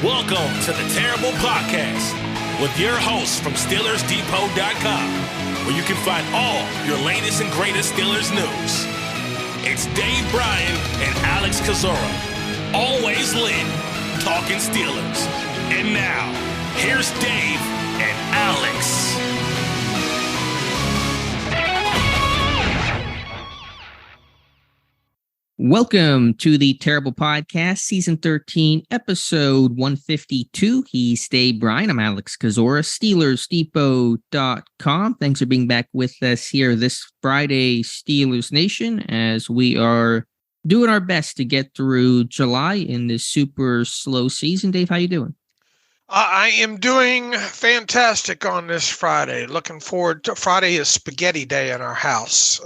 Welcome to the Terrible Podcast with your hosts from SteelersDepot.com, where you can find all your latest and greatest Steelers news. It's Dave Bryan and Alex Kozora, always lit, talking Steelers. And now, here's Dave and Alex. Welcome to the Terrible Podcast, Season 13, Episode 152. He's Dave Bryan. I'm Alex Kozora, SteelersDepot.com. Thanks for being back with us here this Friday, Steelers Nation, as we are doing our best to get through July in this super slow season. Dave, how you doing? I am doing fantastic on this Friday. Looking forward to Friday is spaghetti day in our house.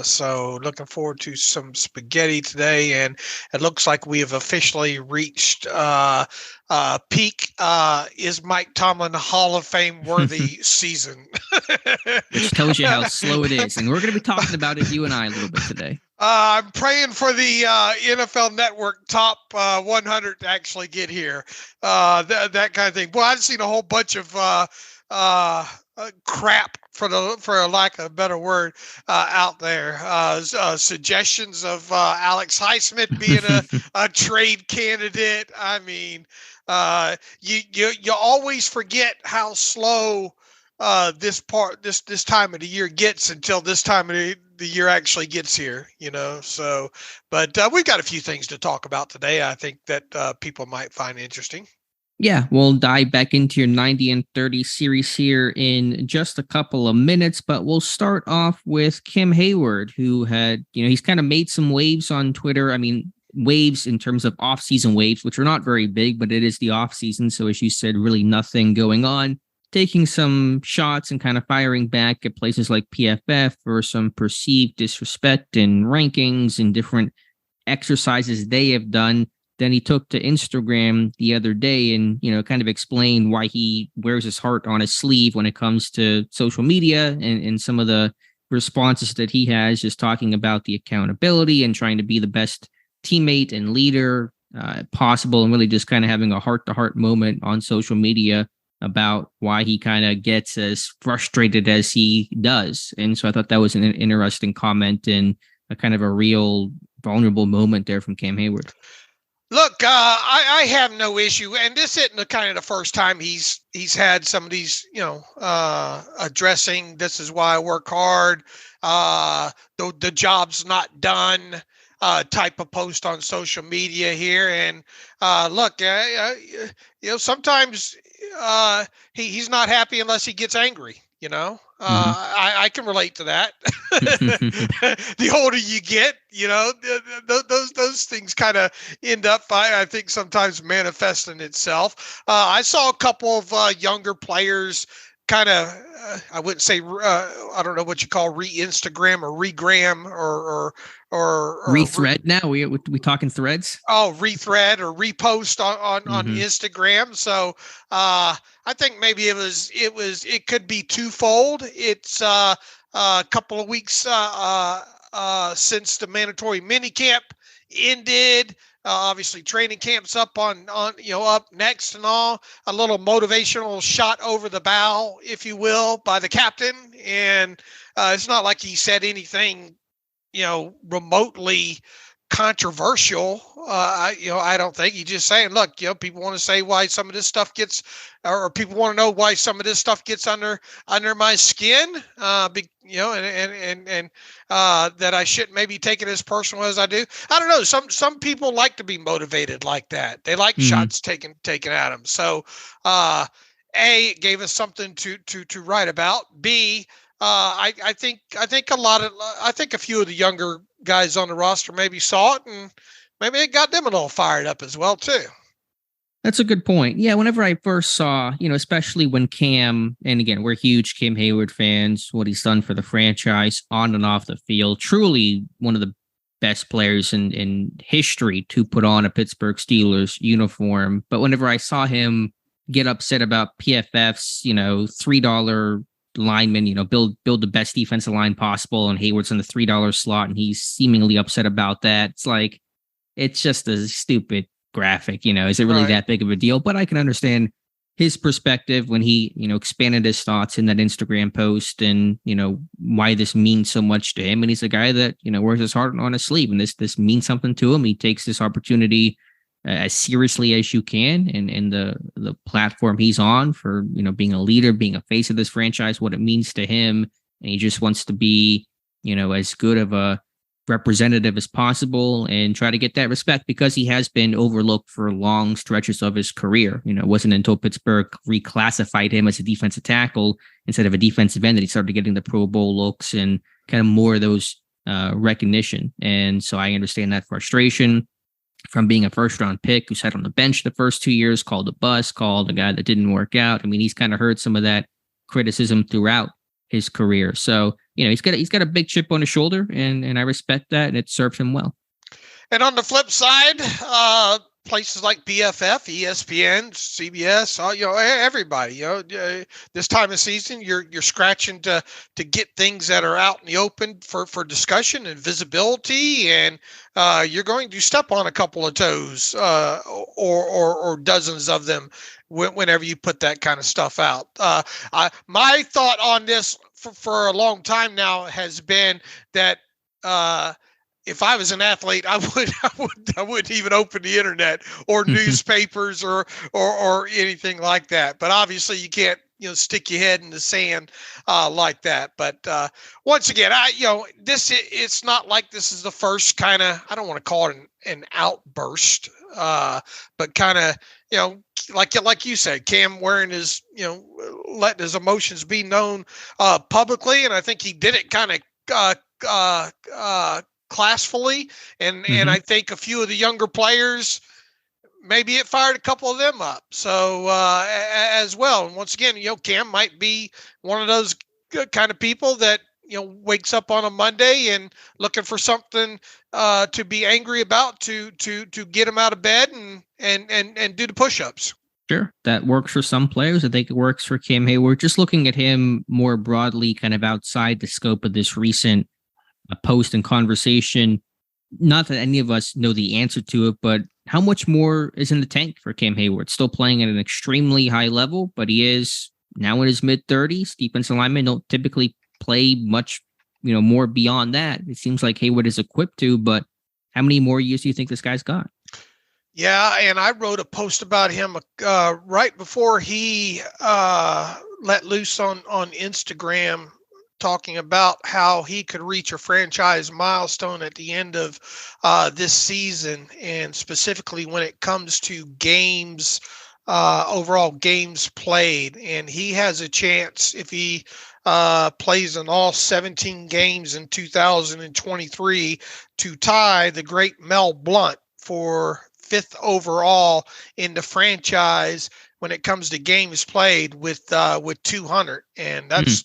So looking forward to some spaghetti today. And it looks like we have officially reached peak is Mike Tomlin Hall of Fame worthy season. Which tells you how slow it is. And we're going to be talking about it, you and I, a little bit today. I'm praying for the NFL Network top 100 to actually get here. That kind of thing. Boy, I've seen a whole bunch of crap, for a lack of a better word, out there. Suggestions of Alex Highsmith being a trade candidate. I mean, you always forget how slow this time of the year gets until this time of the year actually gets here, so, but we've got a few things to talk about today. I think that people might find interesting. Yeah, we'll dive back into your 90 and 30 series here in just a couple of minutes, but we'll start off with Kim Heyward, who had, he's kind of made some waves on Twitter. I mean, waves in terms of off-season waves, which are not very big, but it is the off-season. So as you said, really nothing going on. Taking some shots and kind of firing back at places like PFF for some perceived disrespect and rankings and different exercises they have done. Then he took to Instagram the other day and, kind of explained why he wears his heart on his sleeve when it comes to social media and some of the responses that he has, just talking about the accountability and trying to be the best teammate and leader possible, and really just kind of having a heart-to-heart moment on social media about why he kind of gets as frustrated as he does. And so I thought that was an interesting comment and a kind of a real vulnerable moment there from Cam Heyward. Look, I have no issue, and this isn't the kind of the first time he's had some of these, addressing, this is why I work hard, the job's not done, type of post on social media here. And look, sometimes he's not happy unless he gets angry. I can relate to that. The older you get, those things kind of end up, I think, sometimes manifesting itself. I saw a couple of younger players kind of, I wouldn't say, I don't know what you call re-Instagram or regram or rethread. Now we talking threads. Oh, rethread or repost on Instagram. So I think maybe it could be twofold. It's a couple of weeks since the mandatory minicamp ended. Obviously, training camp's up up next and all. A little motivational shot over the bow, if you will, by the captain. And it's not like he said anything, remotely controversial. I don't think. He's just saying, look, people want to say why some of this stuff gets, or people want to know why some of this stuff gets under my skin. And that I shouldn't maybe take it as personal as I do. I don't know. Some people like to be motivated like that. They like shots taken at them. So, A, it gave us something to write about. B, I think a few of the younger guys on the roster maybe saw it, and maybe it got them a little fired up as well too. That's a good point. Yeah, whenever I first saw, especially when Cam, and again, we're huge Cam Heyward fans, what he's done for the franchise on and off the field, truly one of the best players in history to put on a Pittsburgh Steelers uniform. But whenever I saw him get upset about PFF's, $3 lineman, build the best defensive line possible, and Heyward's in the $3 slot, and he's seemingly upset about that. It's like, it's just a stupid graphic. Is it really that big of a deal? But I can understand his perspective when he, expanded his thoughts in that Instagram post and, why this means so much to him. And he's a guy that, wears his heart on his sleeve, and this means something to him. He takes this opportunity as seriously as you can, and the platform he's on for, being a leader, being a face of this franchise, what it means to him. And he just wants to be, as good of a representative as possible and try to get that respect, because he has been overlooked for long stretches of his career. It wasn't until Pittsburgh reclassified him as a defensive tackle instead of a defensive end that he started getting the Pro Bowl looks and kind of more of those recognition. And so I understand that frustration from being a first-round pick who sat on the bench the first 2 years, called a bust, called a guy that didn't work out. I mean, he's kind of heard some of that criticism throughout his career. So, he's got a big chip on his shoulder, and I respect that, and it serves him well. And on the flip side, places like BFF, ESPN, CBS, everybody, this time of season, you're scratching to get things that are out in the open for discussion and visibility, and you're going to step on a couple of toes, or dozens of them whenever you put that kind of stuff out. My thought on this for a long time now has been that if I was an athlete, I wouldn't even open the internet or newspapers or anything like that. But obviously, you can't stick your head in the sand like that. But once again, it's not like this is the first kind of, I don't want to call it an outburst, but kind of like you said, Cam wearing his letting his emotions be known publicly, and I think he did it kind of classfully, and I think a few of the younger players, maybe it fired a couple of them up. So as well, and once again, Cam might be one of those kind of people that wakes up on a Monday and looking for something to be angry about to get him out of bed and do the push-ups. Sure, that works for some players. I think it works for Cam Heyward. Just looking at him more broadly, kind of outside the scope of this recent post and conversation, not that any of us know the answer to it, but how much more is in the tank for Cam Heyward? Still playing at an extremely high level, but he is now in his mid-30s. Defensive linemen don't typically play much, more beyond that. It seems like Heyward is equipped to, but how many more years do you think this guy's got? Yeah, and I wrote a post about him right before he let loose on Instagram, talking about how he could reach a franchise milestone at the end of this season, and specifically when it comes to games, overall games played. And he has a chance, if he plays in all 17 games in 2023, to tie the great Mel Blount for 5th overall in the franchise when it comes to games played with 200. And that's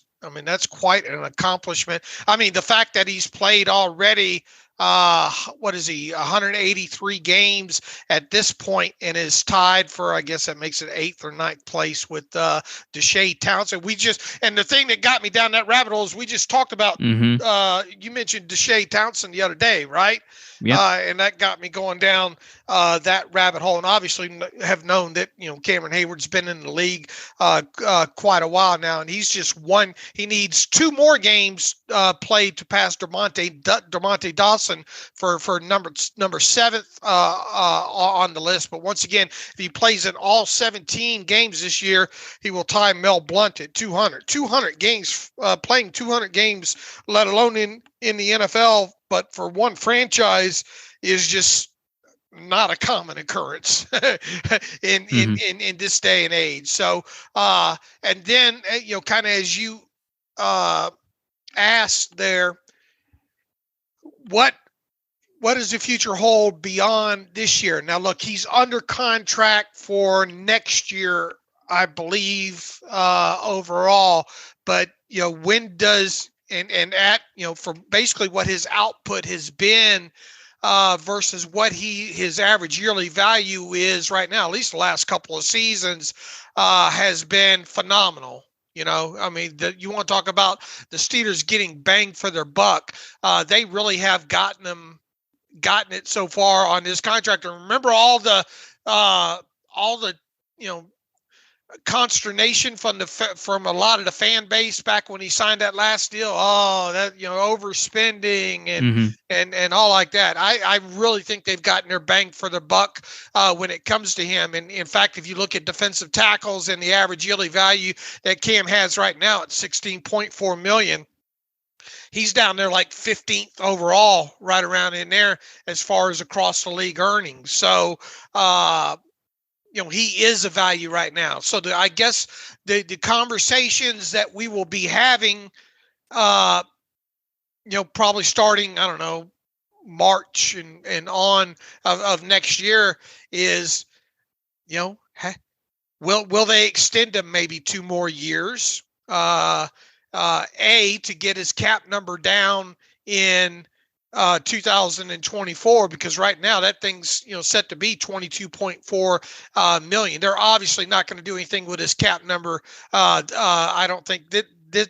quite an accomplishment. I mean, the fact that he's played already, 183 games at this point, and is tied for, I guess that makes it 8th or 9th place with Deshae Townsend. And the thing that got me down that rabbit hole is we just talked about, you mentioned Deshae Townsend the other day, right? Yeah. And that got me going down that rabbit hole. And obviously have known that, Cameron Heyward's been in the league quite a while now, and he's just he needs 2 more games played to pass Dermonte Dawson for number 7th on the list. But once again, if he plays in all 17 games this year, he will tie Mel Blount at 200 games, playing 200 games, let alone in the NFL. But for one franchise is just not a common occurrence in this day and age. So, and then, kind of as you asked there, what does the future hold beyond this year? Now, look, he's under contract for next year, I believe, overall. But, when does and at, for basically what his output has been versus what his average yearly value is right now, at least the last couple of seasons, has been phenomenal. I mean, you want to talk about the Steelers getting bang for their buck. They really have gotten gotten it so far on this contract. And remember all the consternation from a lot of the fan base back when he signed that last deal. Oh, that overspending and all like that. I really think they've gotten their bang for the buck when it comes to him. And in fact, if you look at defensive tackles and the average yearly value that Cam has right now at $16.4 million, he's down there like 15th overall, right around in there as far as across the league earnings. So, he is a value right now. So I guess the conversations that we will be having, probably starting, I don't know, March and on of next year is, will they extend him maybe 2 more years? To get his cap number down in 2024, because right now that thing's set to be 22.4 million. They're obviously not going to do anything with his cap number. I don't think that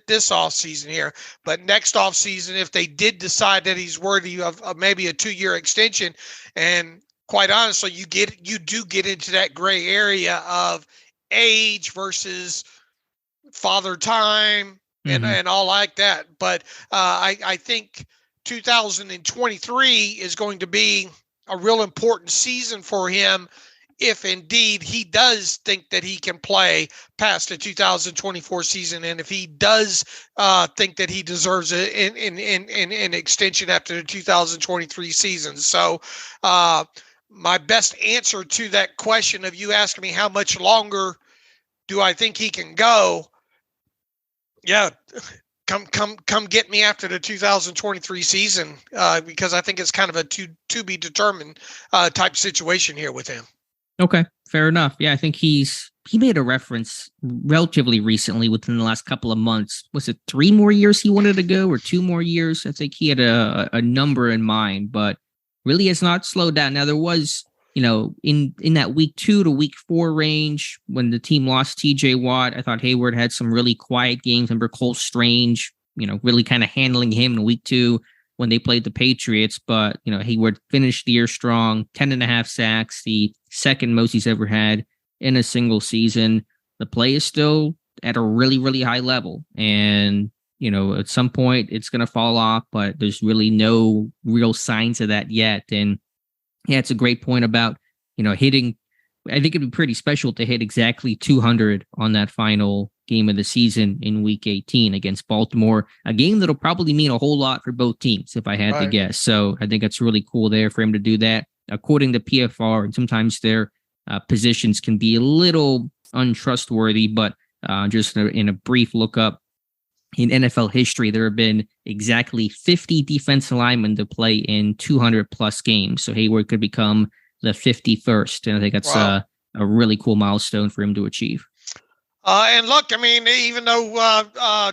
this off season here, but next off season, if they did decide that he's worthy of maybe a 2-year extension, and quite honestly, you do get into that gray area of age versus father time and all like that. But I think 2023 is going to be a real important season for him if indeed he does think that he can play past the 2024 season, and if he does think that he deserves an extension after the 2023 season. So my best answer to that question of you asking me how much longer do I think he can go, yeah, come get me after the 2023 season, because I think it's kind of a to be determined type situation here with him. Okay, fair enough. Yeah, I think he made a reference relatively recently within the last couple of months. Was it 3 more years he wanted to go or 2 more years? I think he had a number in mind, but really has not slowed down. Now there was, in that week 2 to week 4 range when the team lost TJ Watt, I thought Heyward had some really quiet games. Remember Cole Strange, really kind of handling him in week 2 when they played the Patriots. But, Heyward finished the year strong, 10.5 sacks, the second most he's ever had in a single season. The play is still at a really, really high level. And, at some point it's going to fall off, but there's really no real signs of that yet. And yeah, it's a great point about, hitting. I think it'd be pretty special to hit exactly 200 on that final game of the season in week 18 against Baltimore, a game that'll probably mean a whole lot for both teams if I had to guess. So I think it's really cool there for him to do that. According to PFR, and sometimes their positions can be a little untrustworthy, but just in a brief look up, in NFL history, there have been exactly 50 defensive linemen to play in 200 plus games. So Heyward could become the 51st. And I think that's a really cool milestone for him to achieve. And look, I mean, even though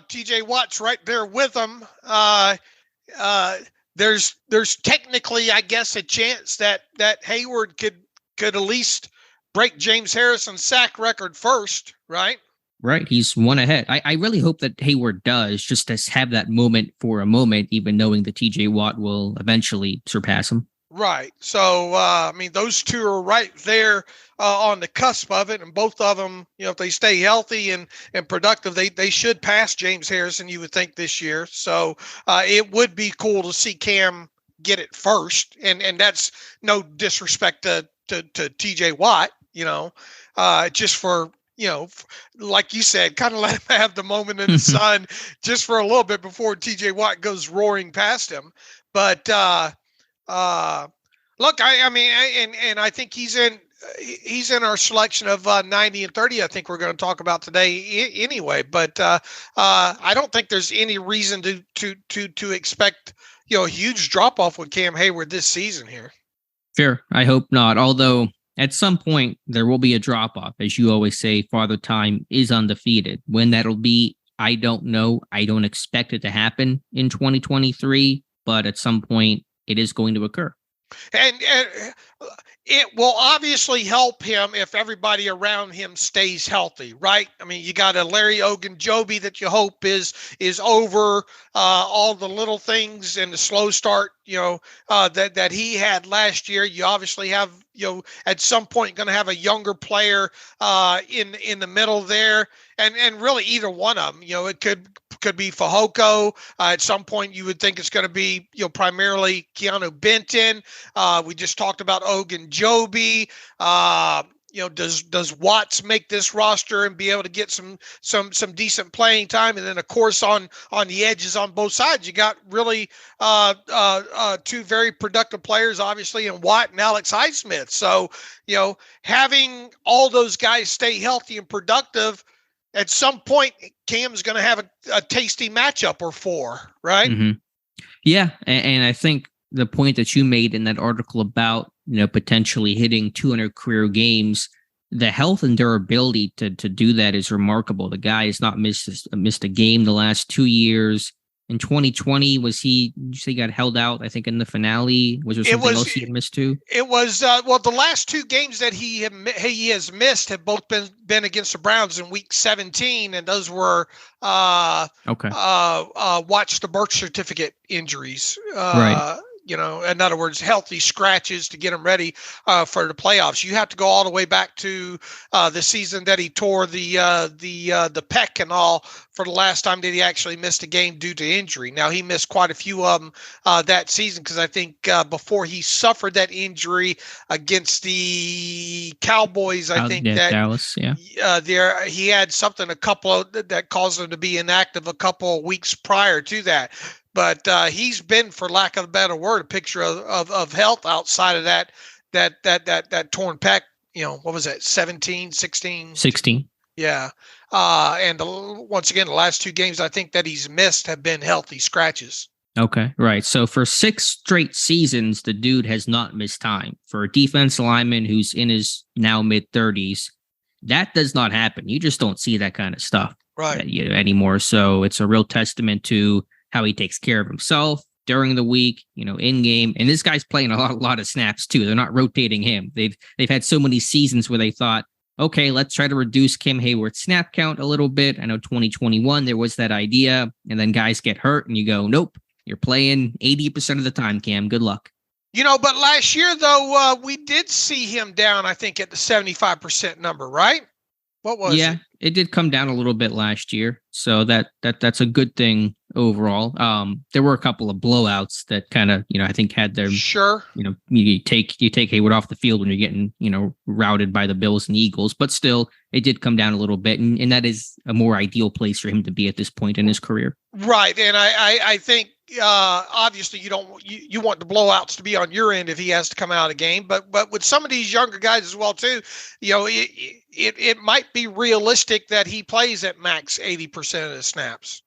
TJ Watt's right there with him, there's technically, I guess, a chance that Heyward could at least break James Harrison's sack record first, right? Right. He's 1 ahead. I really hope that Heyward does, just to have that moment for a moment, even knowing that TJ Watt will eventually surpass him. Right. So, I mean, those two are right there on the cusp of it. And both of them, if they stay healthy and productive, they should pass James Harrison, you would think, this year. So it would be cool to see Cam get it first. And that's no disrespect to TJ Watt, just for, like you said, kind of let him have the moment in the sun just for a little bit before TJ Watt goes roaring past him. But look, I mean, I think he's in our selection of 90 and 30. I think we're going to talk about today anyway. But I don't think there's any reason to expect a huge drop off with Cam Heyward this season here. Sure, I hope not. Although at some point there will be a drop off, as you always say. Father Time is undefeated. When that'll be, I don't know. I don't expect it to happen in 2023, but at some point it is going to occur. And it will obviously help him if everybody around him stays healthy, right? I mean, you got a Larry Ogunjobi that you hope is over all the little things and the slow start that he had last year. You obviously have, at some point going to have a younger player in the middle there, and really either one of them. It could be Fehoko. At some point, you would think it's going to be primarily Keanu Benton. We just talked about Ogunjobi. Does Watts make this roster and be able to get some decent playing time? And then, of course, on the edges on both sides, you got really two very productive players, obviously, in Watt and Alex Highsmith. So, having all those guys stay healthy and productive, at some point, Cam's going to have a tasty matchup or four, right? Mm-hmm. Yeah, and I think the point that you made in that article about potentially hitting 200 career games, the health and durability to do that is remarkable. The guy has not missed a game the last 2 years. In 2020, he got held out, I think, in the finale? Was there something else he had missed too? It was, the last two games that he has missed have both been against the Browns in week 17, and those were watch the birth certificate injuries. Right. In other words, healthy scratches to get him ready for the playoffs. You have to go all the way back to the season that he tore the pec and all for the last time that he actually missed a game due to injury. Now, he missed quite a few of them that season, because I think before he suffered that injury against the Cowboys, Dallas, there he had something that caused him to be inactive a couple of weeks prior to that. But he's been, for lack of a better word, a picture of health outside of that torn pec. What was that? 16? Yeah. And once again, the last two games I think that he's missed have been healthy scratches. Okay, right. So for 6 straight seasons, the dude has not missed time. For a defense lineman who's in his now mid-30s, that does not happen. You just don't see that kind of stuff anymore. So it's a real testament to how he takes care of himself during the week, in game. And this guy's playing a lot of snaps too. They're not rotating him. They've had so many seasons where they thought, okay, let's try to reduce Cam Heyward's snap count a little bit. I know 2021, there was that idea, and then guys get hurt and you go, nope, you're playing 80% of the time, Cam. Good luck. But last year though, we did see him down, I think, at the 75% number, right? What was it? It did come down a little bit last year. So that's a good thing overall. There were a couple of blowouts that kind of, I think had their, sure, you take Heyward off the field when you're getting, routed by the Bills and Eagles, but still it did come down a little bit. And that is a more ideal place for him to be at this point in his career. Right. And I think, obviously you want the blowouts to be on your end if he has to come out of the game, but with some of these younger guys as well too, it might be realistic that he plays at max 80% of the snaps.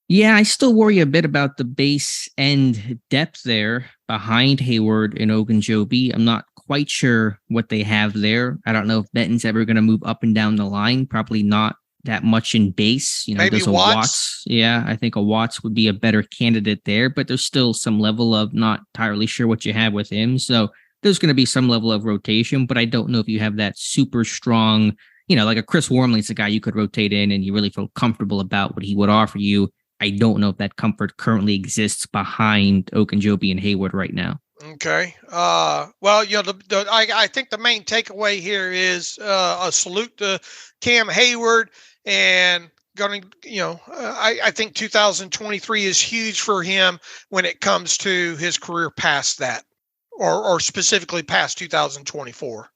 Yeah, I still worry a bit about the base end depth there behind Heyward and Ogunjobi. I'm not quite sure what they have there. I don't know if Benton's ever going to move up and down the line. Probably not that much in base. Maybe there's a Watts. Yeah, I think a Watts would be a better candidate there, but there's still some level of not entirely sure what you have with him. So there's going to be some level of rotation, but I don't know if you have that super strong, like a Chris Wormley's a guy you could rotate in and you really feel comfortable about what he would offer you. I don't know if that comfort currently exists behind Ogunjobi and Heyward right now. Okay. Well, I think the main takeaway here is a salute to Cam Heyward, and I think 2023 is huge for him when it comes to his career past that, or specifically past 2024.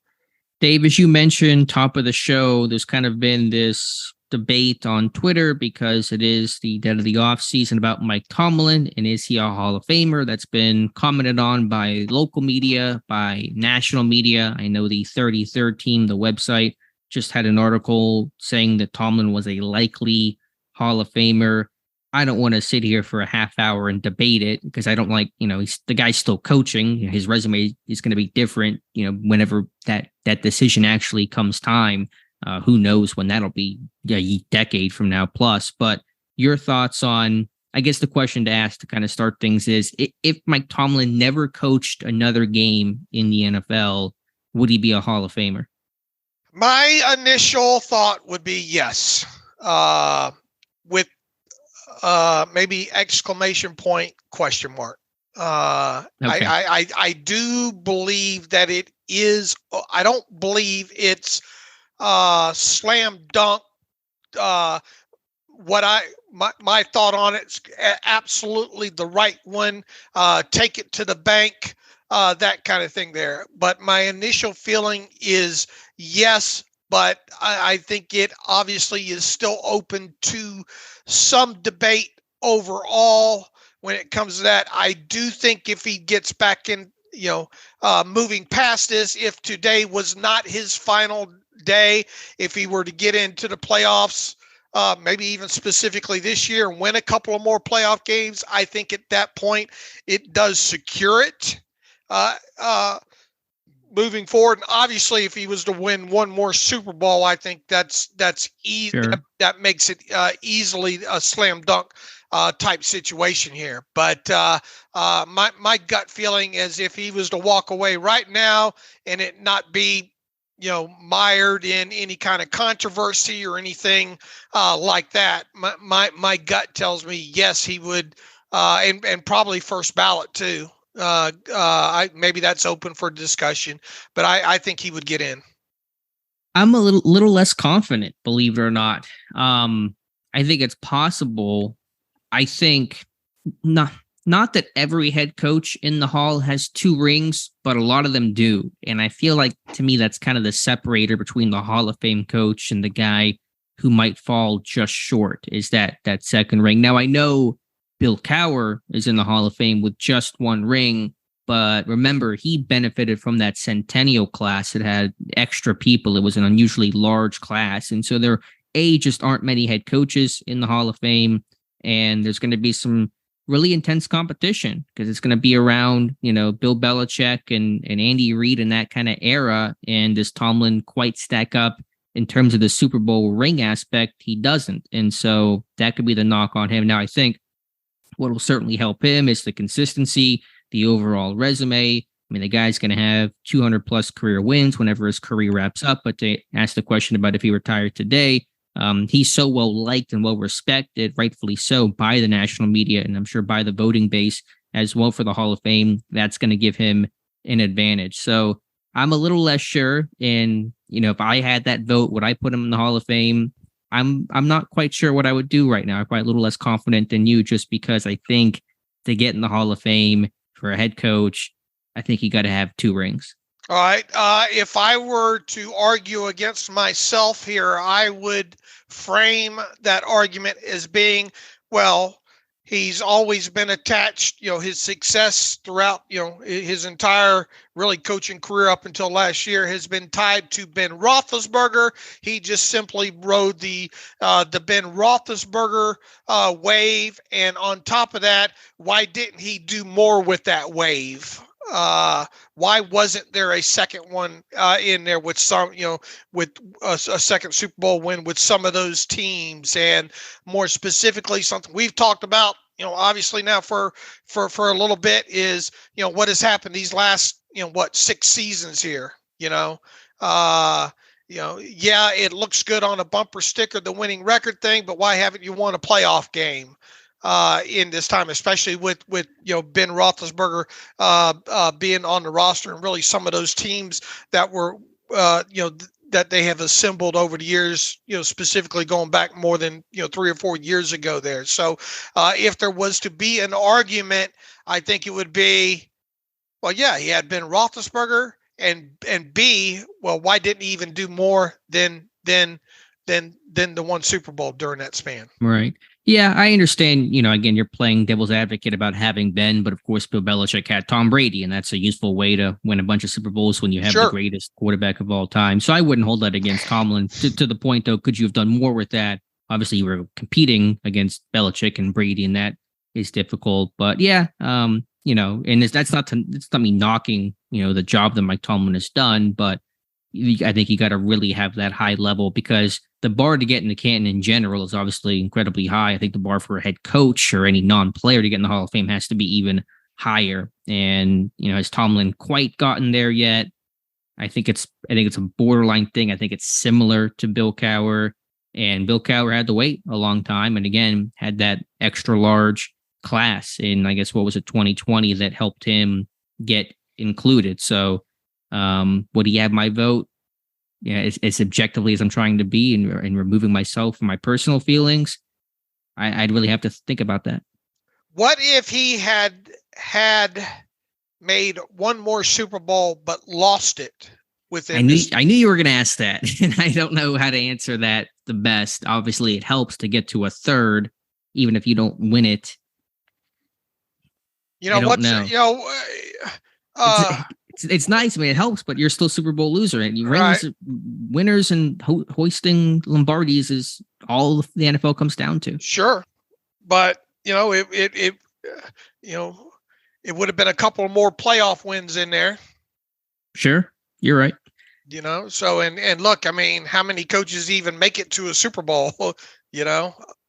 Dave, as you mentioned, top of the show, there's kind of been this debate on Twitter because it is the dead of the off season about Mike Tomlin, and is he a Hall of Famer? That's been commented on by local media, by national media. I know the 33rd team, the website, just had an article saying that Tomlin was a likely Hall of Famer. I don't want to sit here for a half hour and debate it because I don't like, the guy's still coaching. His resume is going to be different, whenever that decision actually comes time. Who knows when that'll be, a decade from now plus. But your thoughts on, I guess the question to ask to kind of start things is, if Mike Tomlin never coached another game in the NFL, would he be a Hall of Famer? My initial thought would be yes, with maybe exclamation point, question mark. Okay. I do believe that it is. I don't believe it's slam dunk. My thought on it's absolutely the right one. Take it to the bank. That kind of thing there. But my initial feeling is yes, but I think it obviously is still open to some debate overall when it comes to that. I do think if he gets back in, moving past this, if today was not his final day, if he were to get into the playoffs, maybe even specifically this year, and win a couple of more playoff games, I think at that point it does secure it moving forward. And obviously, if he was to win one more Super Bowl, I think that's easy. Sure. That makes it easily a slam dunk type situation here. But my gut feeling is if he was to walk away right now and it not be mired in any kind of controversy or anything like that, my gut tells me yes, he would, and probably first ballot too. Maybe that's open for discussion, but I think he would get in. I'm a little less confident, believe it or not. I think it's possible. I think not that every head coach in the Hall has 2 rings, but a lot of them do. And I feel like, to me, that's kind of the separator between the Hall of Fame coach and the guy who might fall just short, is that second ring. Now, I know Bill Cowher is in the Hall of Fame with just 1 ring, but remember, he benefited from that Centennial class. It had extra people. It was an unusually large class. And so there, just aren't many head coaches in the Hall of Fame. And there's going to be some really intense competition because it's going to be around, Bill Belichick and Andy Reid in that kind of era. And does Tomlin quite stack up in terms of the Super Bowl ring aspect? He doesn't. And so that could be the knock on him. Now, I think what will certainly help him is the consistency, the overall resume. I mean, the guy's going to have 200 plus career wins whenever his career wraps up. But to ask the question about if he retired today, he's so well liked and well respected, rightfully so, by the national media, and I'm sure by the voting base as well for the Hall of Fame. That's going to give him an advantage. So I'm a little less sure. And, if I had that vote, would I put him in the Hall of Fame? I'm not quite sure what I would do right now. I'm quite a little less confident than you, just because I think to get in the Hall of Fame for a head coach, I think you got to have 2 rings. All right. If I were to argue against myself here, I would frame that argument as being, well, he's always been attached, his success throughout, his entire really coaching career up until last year has been tied to Ben Roethlisberger. He just simply rode the Ben Roethlisberger wave. And on top of that, why didn't he do more with that wave? Why wasn't there a second one in there with some, with a second Super Bowl win with some of those teams? And more specifically, something we've talked about, obviously now for a little bit is, what has happened these last, 6 seasons here, yeah, it looks good on a bumper sticker, the winning record thing, but why haven't you won a playoff game? In this time, especially with Ben Roethlisberger being on the roster, and really some of those teams that were that they have assembled over the years, specifically going back more than 3 or 4 years ago there. So if there was to be an argument, I think it would be, well, yeah, he had Ben Roethlisberger, and B, well, why didn't he even do more than the 1 Super Bowl during that span? Right. Yeah, I understand, again, you're playing devil's advocate about having Ben, but of course, Bill Belichick had Tom Brady, and that's a useful way to win a bunch of Super Bowls when you have the greatest quarterback of all time. So I wouldn't hold that against Tomlin. To the point, though, could you have done more with that? Obviously, you were competing against Belichick and Brady, and that is difficult. But yeah, and that's not me knocking, the job that Mike Tomlin has done, but I think you got to really have that high level, because the bar to get into Canton in general is obviously incredibly high. I think the bar for a head coach or any non-player to get in the Hall of Fame has to be even higher. And, has Tomlin quite gotten there yet? I think it's a borderline thing. I think it's similar to Bill Cowher, and Bill Cowher had to wait a long time. And again, had that extra large class in, I guess, what was it, 2020 that helped him get included. So would he have my vote? Yeah, as objectively as I'm trying to be and removing myself from my personal feelings, I'd really have to think about that. What if he had made one more Super Bowl but lost it within? I knew you were going to ask that, and I don't know how to answer that the best. Obviously, it helps to get to a third, even if you don't win it. It's nice. I mean, it helps, but you're still Super Bowl loser, and winners and hoisting Lombardis is all the NFL comes down to. Sure, but it would have been a couple more playoff wins in there. Sure, you're right. So and look, I mean, how many coaches even make it to a Super Bowl?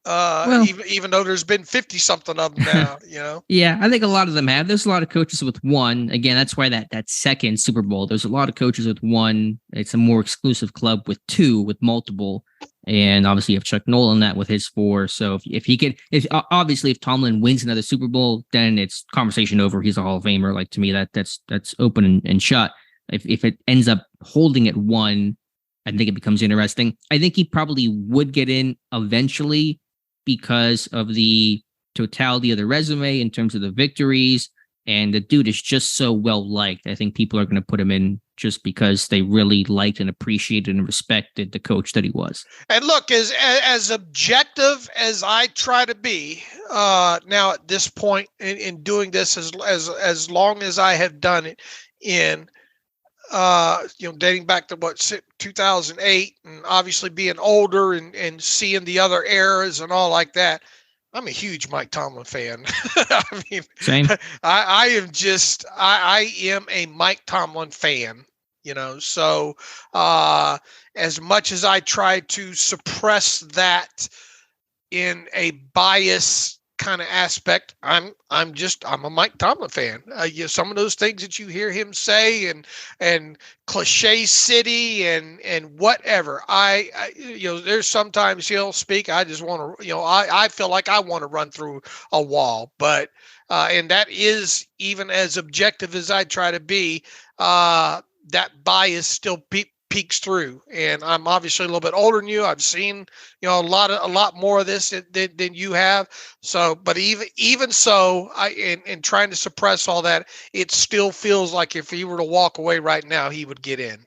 Even though there's been 50 something of them now, Yeah, I think a lot of them have. There's a lot of coaches with one. Again, that's why that second Super Bowl, there's a lot of coaches with one. It's a more exclusive club with two, with multiple. And obviously you have Chuck Nolan that with his 4. So if Tomlin wins another Super Bowl, then it's conversation over. He's a Hall of Famer. Like, to me, that's open and shut. If it ends up holding at 1, I think it becomes interesting. I think he probably would get in eventually, because of the totality of the resume in terms of the victories, and the dude is just so well liked. I think people are going to put him in just because they really liked and appreciated and respected the coach that he was. And look, as objective as I try to be now at this point in doing this, as long as I have done it in dating back to 2008, and obviously being older and seeing the other eras and all like that, I'm a huge Mike Tomlin fan. I mean, same. I am a Mike Tomlin fan, so as much as I try to suppress that in a bias kind of aspect, I'm a Mike Tomlin fan. Some of those things that you hear him say and cliche city and whatever, there's sometimes he'll speak, I just want to, I feel like I want to run through a wall, but and that is, even as objective as I try to be, that bias still peeks through. And I'm obviously a little bit older than you. I've seen, a lot more of this than you have. So, but even so, in trying to suppress all that, it still feels like if he were to walk away right now, he would get in.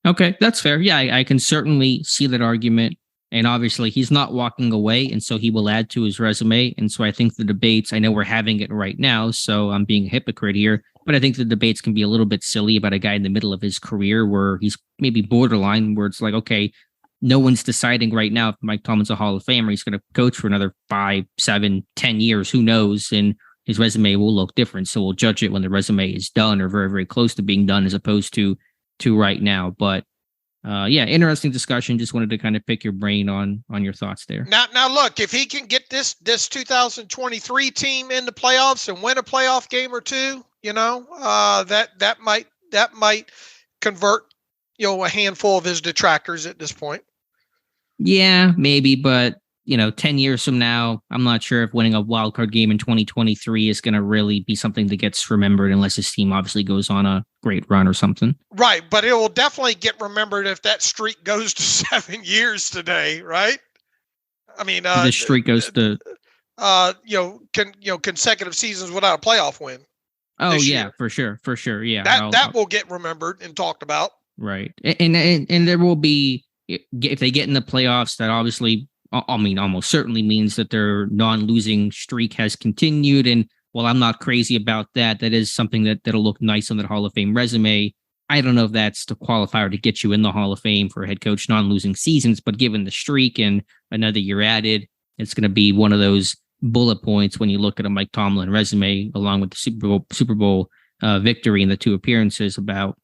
Okay, that's fair. Yeah, I can certainly see that argument. And obviously he's not walking away, and so he will add to his resume. And so I think the debates, I know we're having it right now, so I'm being a hypocrite here, but I think the debates can be a little bit silly about a guy in the middle of his career where he's maybe borderline, where it's like, okay, no one's deciding right now if Mike Tomlin's a Hall of Famer. He's going to coach for another 5, 7, 10 years. Who knows? And his resume will look different. So we'll judge it when the resume is done or very, very close to being done, as opposed to right now. But interesting discussion. Just wanted to kind of pick your brain on your thoughts there. Now look, if he can get this 2023 team in the playoffs and win a playoff game or two, that might convert, a handful of his detractors at this point. Yeah, maybe, but 10 years from now, I'm not sure if winning a wild card game in 2023 is going to really be something that gets remembered, unless his team obviously goes on a great run or something. Right, but it will definitely get remembered if that streak goes to 7 years today, right? I mean, the streak goes to consecutive seasons without a playoff win. Oh yeah, for sure. Yeah, that will get remembered and talked about. Right, and there will be, if they get in the playoffs, that obviously, almost certainly means that their non-losing streak has continued. And while I'm not crazy about that, that is something that'll look nice on that Hall of Fame resume. I don't know if that's the qualifier to get you in the Hall of Fame for head coach non-losing seasons, but given the streak and another year added, it's going to be one of those bullet points when you look at a Mike Tomlin resume, along with the Super Bowl victory and the 2 appearances, about,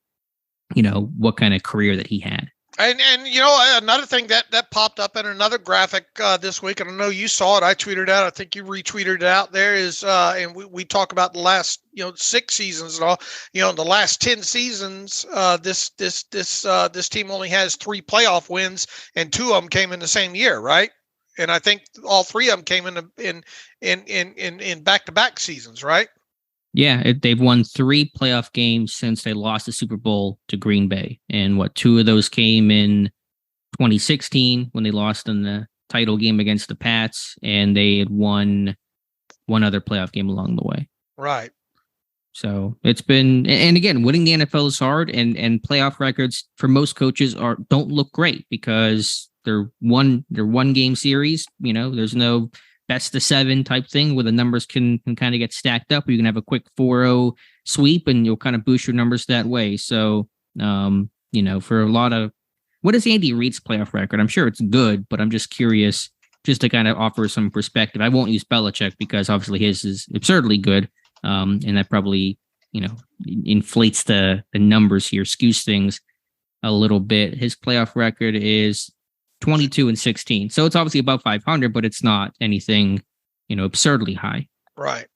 what kind of career that he had. And another thing that popped up in another graphic this week, and I know you saw it, I tweeted it out, I think you retweeted it out there, is and we talk about the last 6 seasons and all. In the last 10 seasons, this team only has 3 playoff wins, and 2 of them came in the same year, right? And I think all three of them came in back-to-back seasons, right? Yeah, they've won 3 playoff games since they lost the Super Bowl to Green Bay. And 2 of those came in 2016 when they lost in the title game against the Pats, and they had won one other playoff game along the way. Right. So it's been, and again, winning the NFL is hard, and playoff records for most coaches don't look great because they're one game series. There's no best of 7 type thing where the numbers can kind of get stacked up. You can have a quick 4-0 sweep and you'll kind of boost your numbers that way. So, for a lot of, what is Andy Reid's playoff record? I'm sure it's good, but I'm just curious just to kind of offer some perspective. I won't use Belichick because obviously his is absurdly good. And that probably, inflates the numbers here, skews things a little bit. His playoff record is 22-16. So it's obviously above 500, but it's not anything, absurdly high. Right.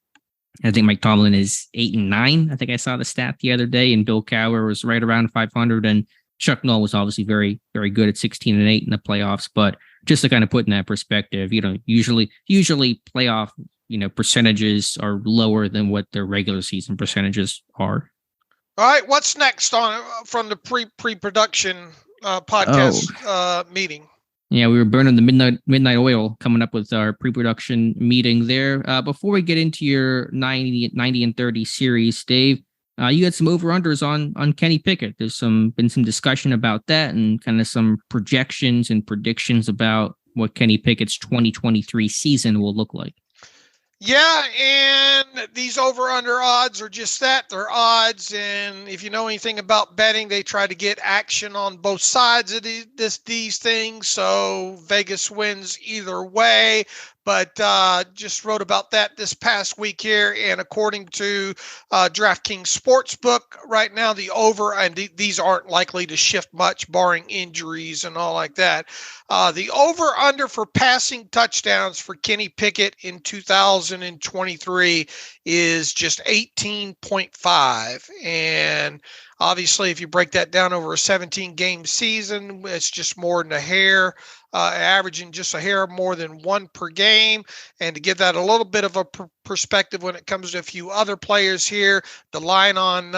I think Mike Tomlin is 8-9. I think I saw the stat the other day, and Bill Cowher was right around 500, and Chuck Noll was obviously very, very good at 16-8 in the playoffs. But just to kind of put in that perspective, usually playoff, percentages are lower than what their regular season percentages are. All right. What's next from the pre-production podcast meeting? Yeah, we were burning the midnight oil coming up with our pre-production meeting there. Before we get into your 90 and 30 series, Dave, you had some over-unders on Kenny Pickett. There's been some discussion about that and kind of some projections and predictions about what Kenny Pickett's 2023 season will look like. Yeah, and these over-under odds are just that. They're odds, and if you know anything about betting, they try to get action on both sides of these things, so Vegas wins either way. But just wrote about that this past week here, and according to DraftKings Sportsbook, right now the over, and these aren't likely to shift much, barring injuries and all like that. The over-under for passing touchdowns for Kenny Pickett in 2023 is just 18.5, and obviously, if you break that down over a 17-game season, it's just more than a hair, averaging just a hair more than 1 per game. And to give that a little bit of a perspective when it comes to a few other players here, the line on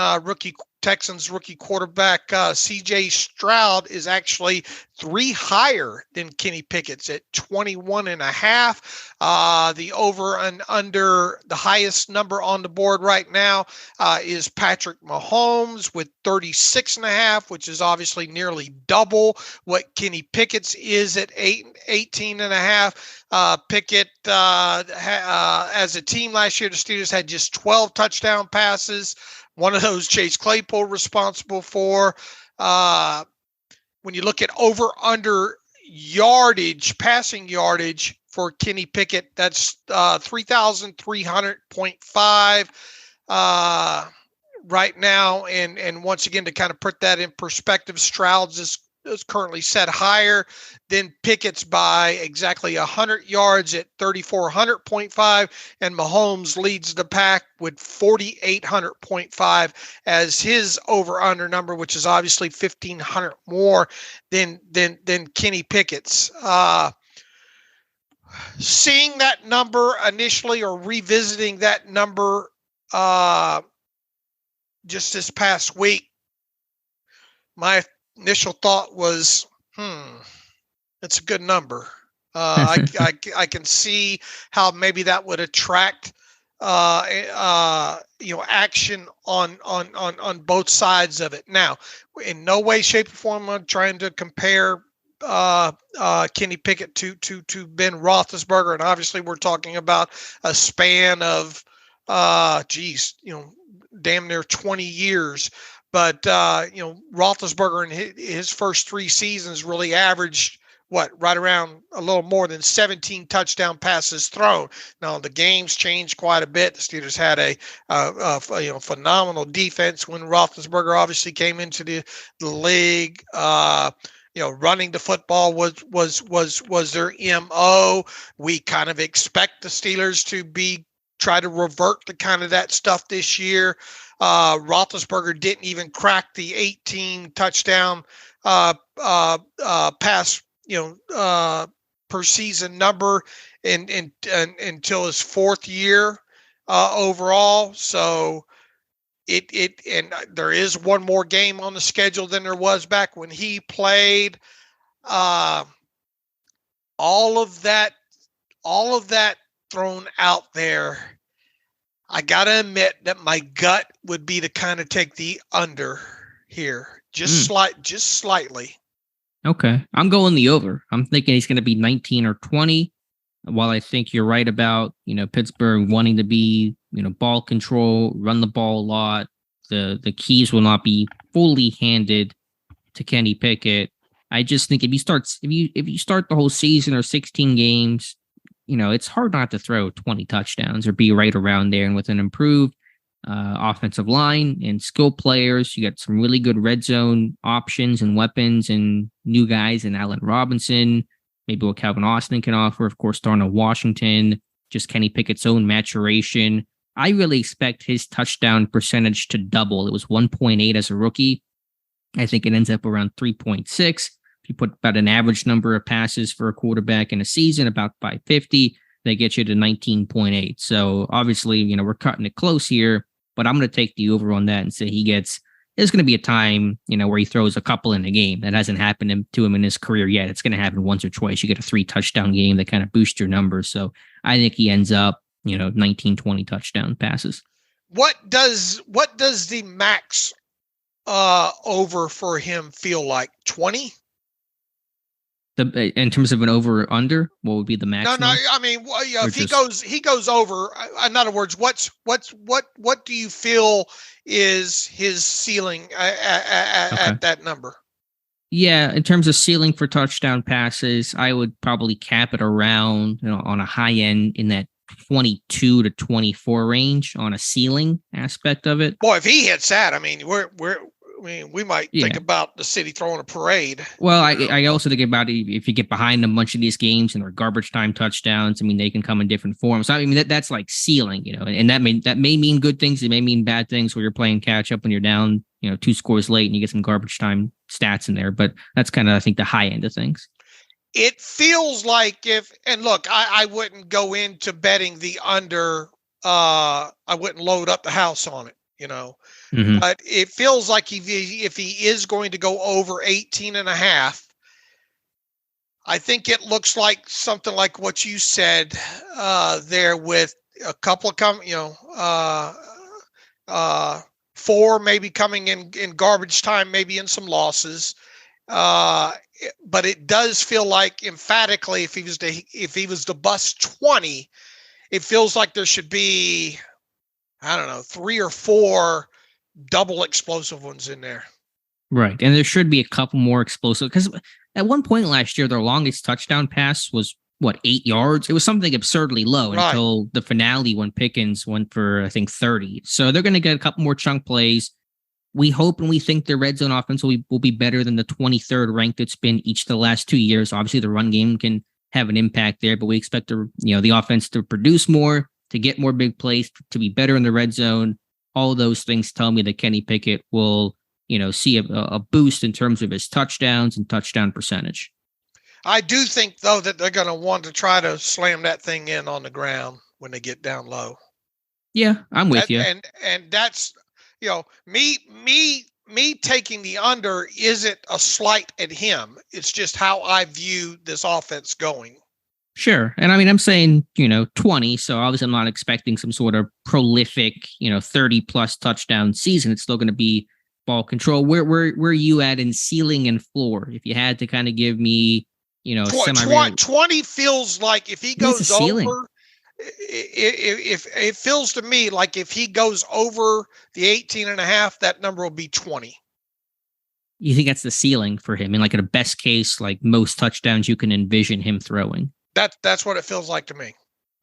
Texans rookie quarterback C.J. Stroud is actually 3 higher than Kenny Pickett's at 21.5. The over and under, the highest number on the board right now is Patrick Mahomes with 36.5, which is obviously nearly double what Kenny Pickett's is at 18.5. Pickett, as a team last year, the Steelers had just 12 touchdown passes. One of those Chase Claypool responsible for. When you look at over-under yardage, passing yardage for Kenny Pickett, that's 3,300.5 right now. And once again, to kind of put that in perspective, Stroud's is currently set higher than Pickett's by exactly 100 yards at 3,400.5, and Mahomes leads the pack with 4,800.5 as his over-under number, which is obviously 1,500 more than Kenny Pickett's. Seeing that number initially, or revisiting that number just this past week, my initial thought was, that's a good number. I can see how maybe that would attract, action on both sides of it. Now, in no way, shape, or form, I'm trying to compare Kenny Pickett to Ben Roethlisberger, and obviously we're talking about a span of, damn near 20 years. But, Roethlisberger in his first 3 seasons really averaged, right around a little more than 17 touchdown passes thrown. Now, the game's changed quite a bit. The Steelers had a phenomenal defense when Roethlisberger obviously came into the league. Running the football was their MO. We kind of expect the Steelers to try to revert to kind of that stuff this year. Roethlisberger didn't even crack the 18 touchdown pass, per season number until his fourth year overall. So and there is one more game on the schedule than there was back when he played. All of that thrown out there, I gotta admit that my gut would be to kind of take the under here, just slightly. Okay, I'm going the over. I'm thinking he's going to be 19 or 20. While I think you're right about Pittsburgh wanting to be ball control, run the ball a lot, the keys will not be fully handed to Kenny Pickett. I just think if you start the whole season or 16 games, it's hard not to throw 20 touchdowns or be right around there. And with an improved offensive line and skill players, you got some really good red zone options and weapons and new guys in Allen Robinson, maybe what Calvin Austin can offer, of course, Darnell Washington, just Kenny Pickett's own maturation. I really expect his touchdown percentage to double. It was 1.8 as a rookie. I think it ends up around 3.6. You put about an average number of passes for a quarterback in a season, about 550, they get you to 19.8. So obviously, we're cutting it close here, but I'm going to take the over on that and say there's going to be a time, where he throws a couple in a game. That hasn't happened to him in his career yet. It's going to happen once or twice. You get a 3 touchdown game that kind of boosts your numbers. So I think he ends up, 19, 20 touchdown passes. What does the max over for him feel like? 20? In terms of an over or under, what would be the maximum? No. I mean, if he goes over. In other words, what do you feel is his ceiling at that number? Yeah, in terms of ceiling for touchdown passes, I would probably cap it around on a high end in that 22 to 24 range on a ceiling aspect of it. Boy, if he hits that, I mean, we might think about the city throwing a parade. Well, I also think about it, if you get behind a bunch of these games and they're garbage time touchdowns, I mean, they can come in different forms. So, I mean, that's like ceiling, and that may mean good things. It may mean bad things where you're playing catch up when you're down, 2 scores late and you get some garbage time stats in there. But that's kind of, I think, the high end of things. It feels like I wouldn't go into betting the under. I wouldn't load up the house on it. Mm-hmm. But it feels like if he is going to go over 18.5, I think it looks like something like what you said there, with a couple of 4 maybe coming in garbage time, maybe in some losses. But it does feel like emphatically, if he was to bust 20, it feels like there should be, I don't know, 3 or 4 double explosive ones in there. Right. And there should be a couple more explosive, because at one point last year, their longest touchdown pass was 8 yards? It was something absurdly low until the finale when Pickens went for, I think, 30. So they're going to get a couple more chunk plays. We hope and we think their red zone offense will be better than the 23rd ranked it's been each of the last 2 years. Obviously, the run game can have an impact there, but we expect the offense to produce more, to get more big plays, to be better in the red zone. All those things tell me that Kenny Pickett will, see a boost in terms of his touchdowns and touchdown percentage. I do think, though, that they're going to want to try to slam that thing in on the ground when they get down low. Yeah, I'm with you. And that's, me taking the under isn't a slight at him. It's just how I view this offense going. Sure. And I mean, I'm saying, 20. So obviously I'm not expecting some sort of prolific, 30 plus touchdown season. It's still going to be ball control. Where are you at in ceiling and floor? If you had to kind of give me, 20 feels like if he goes over, if it feels to me like if he goes over the 18.5, that number will be 20. You think that's the ceiling for him? And like in a best case, like most touchdowns you can envision him throwing? That's what it feels like to me.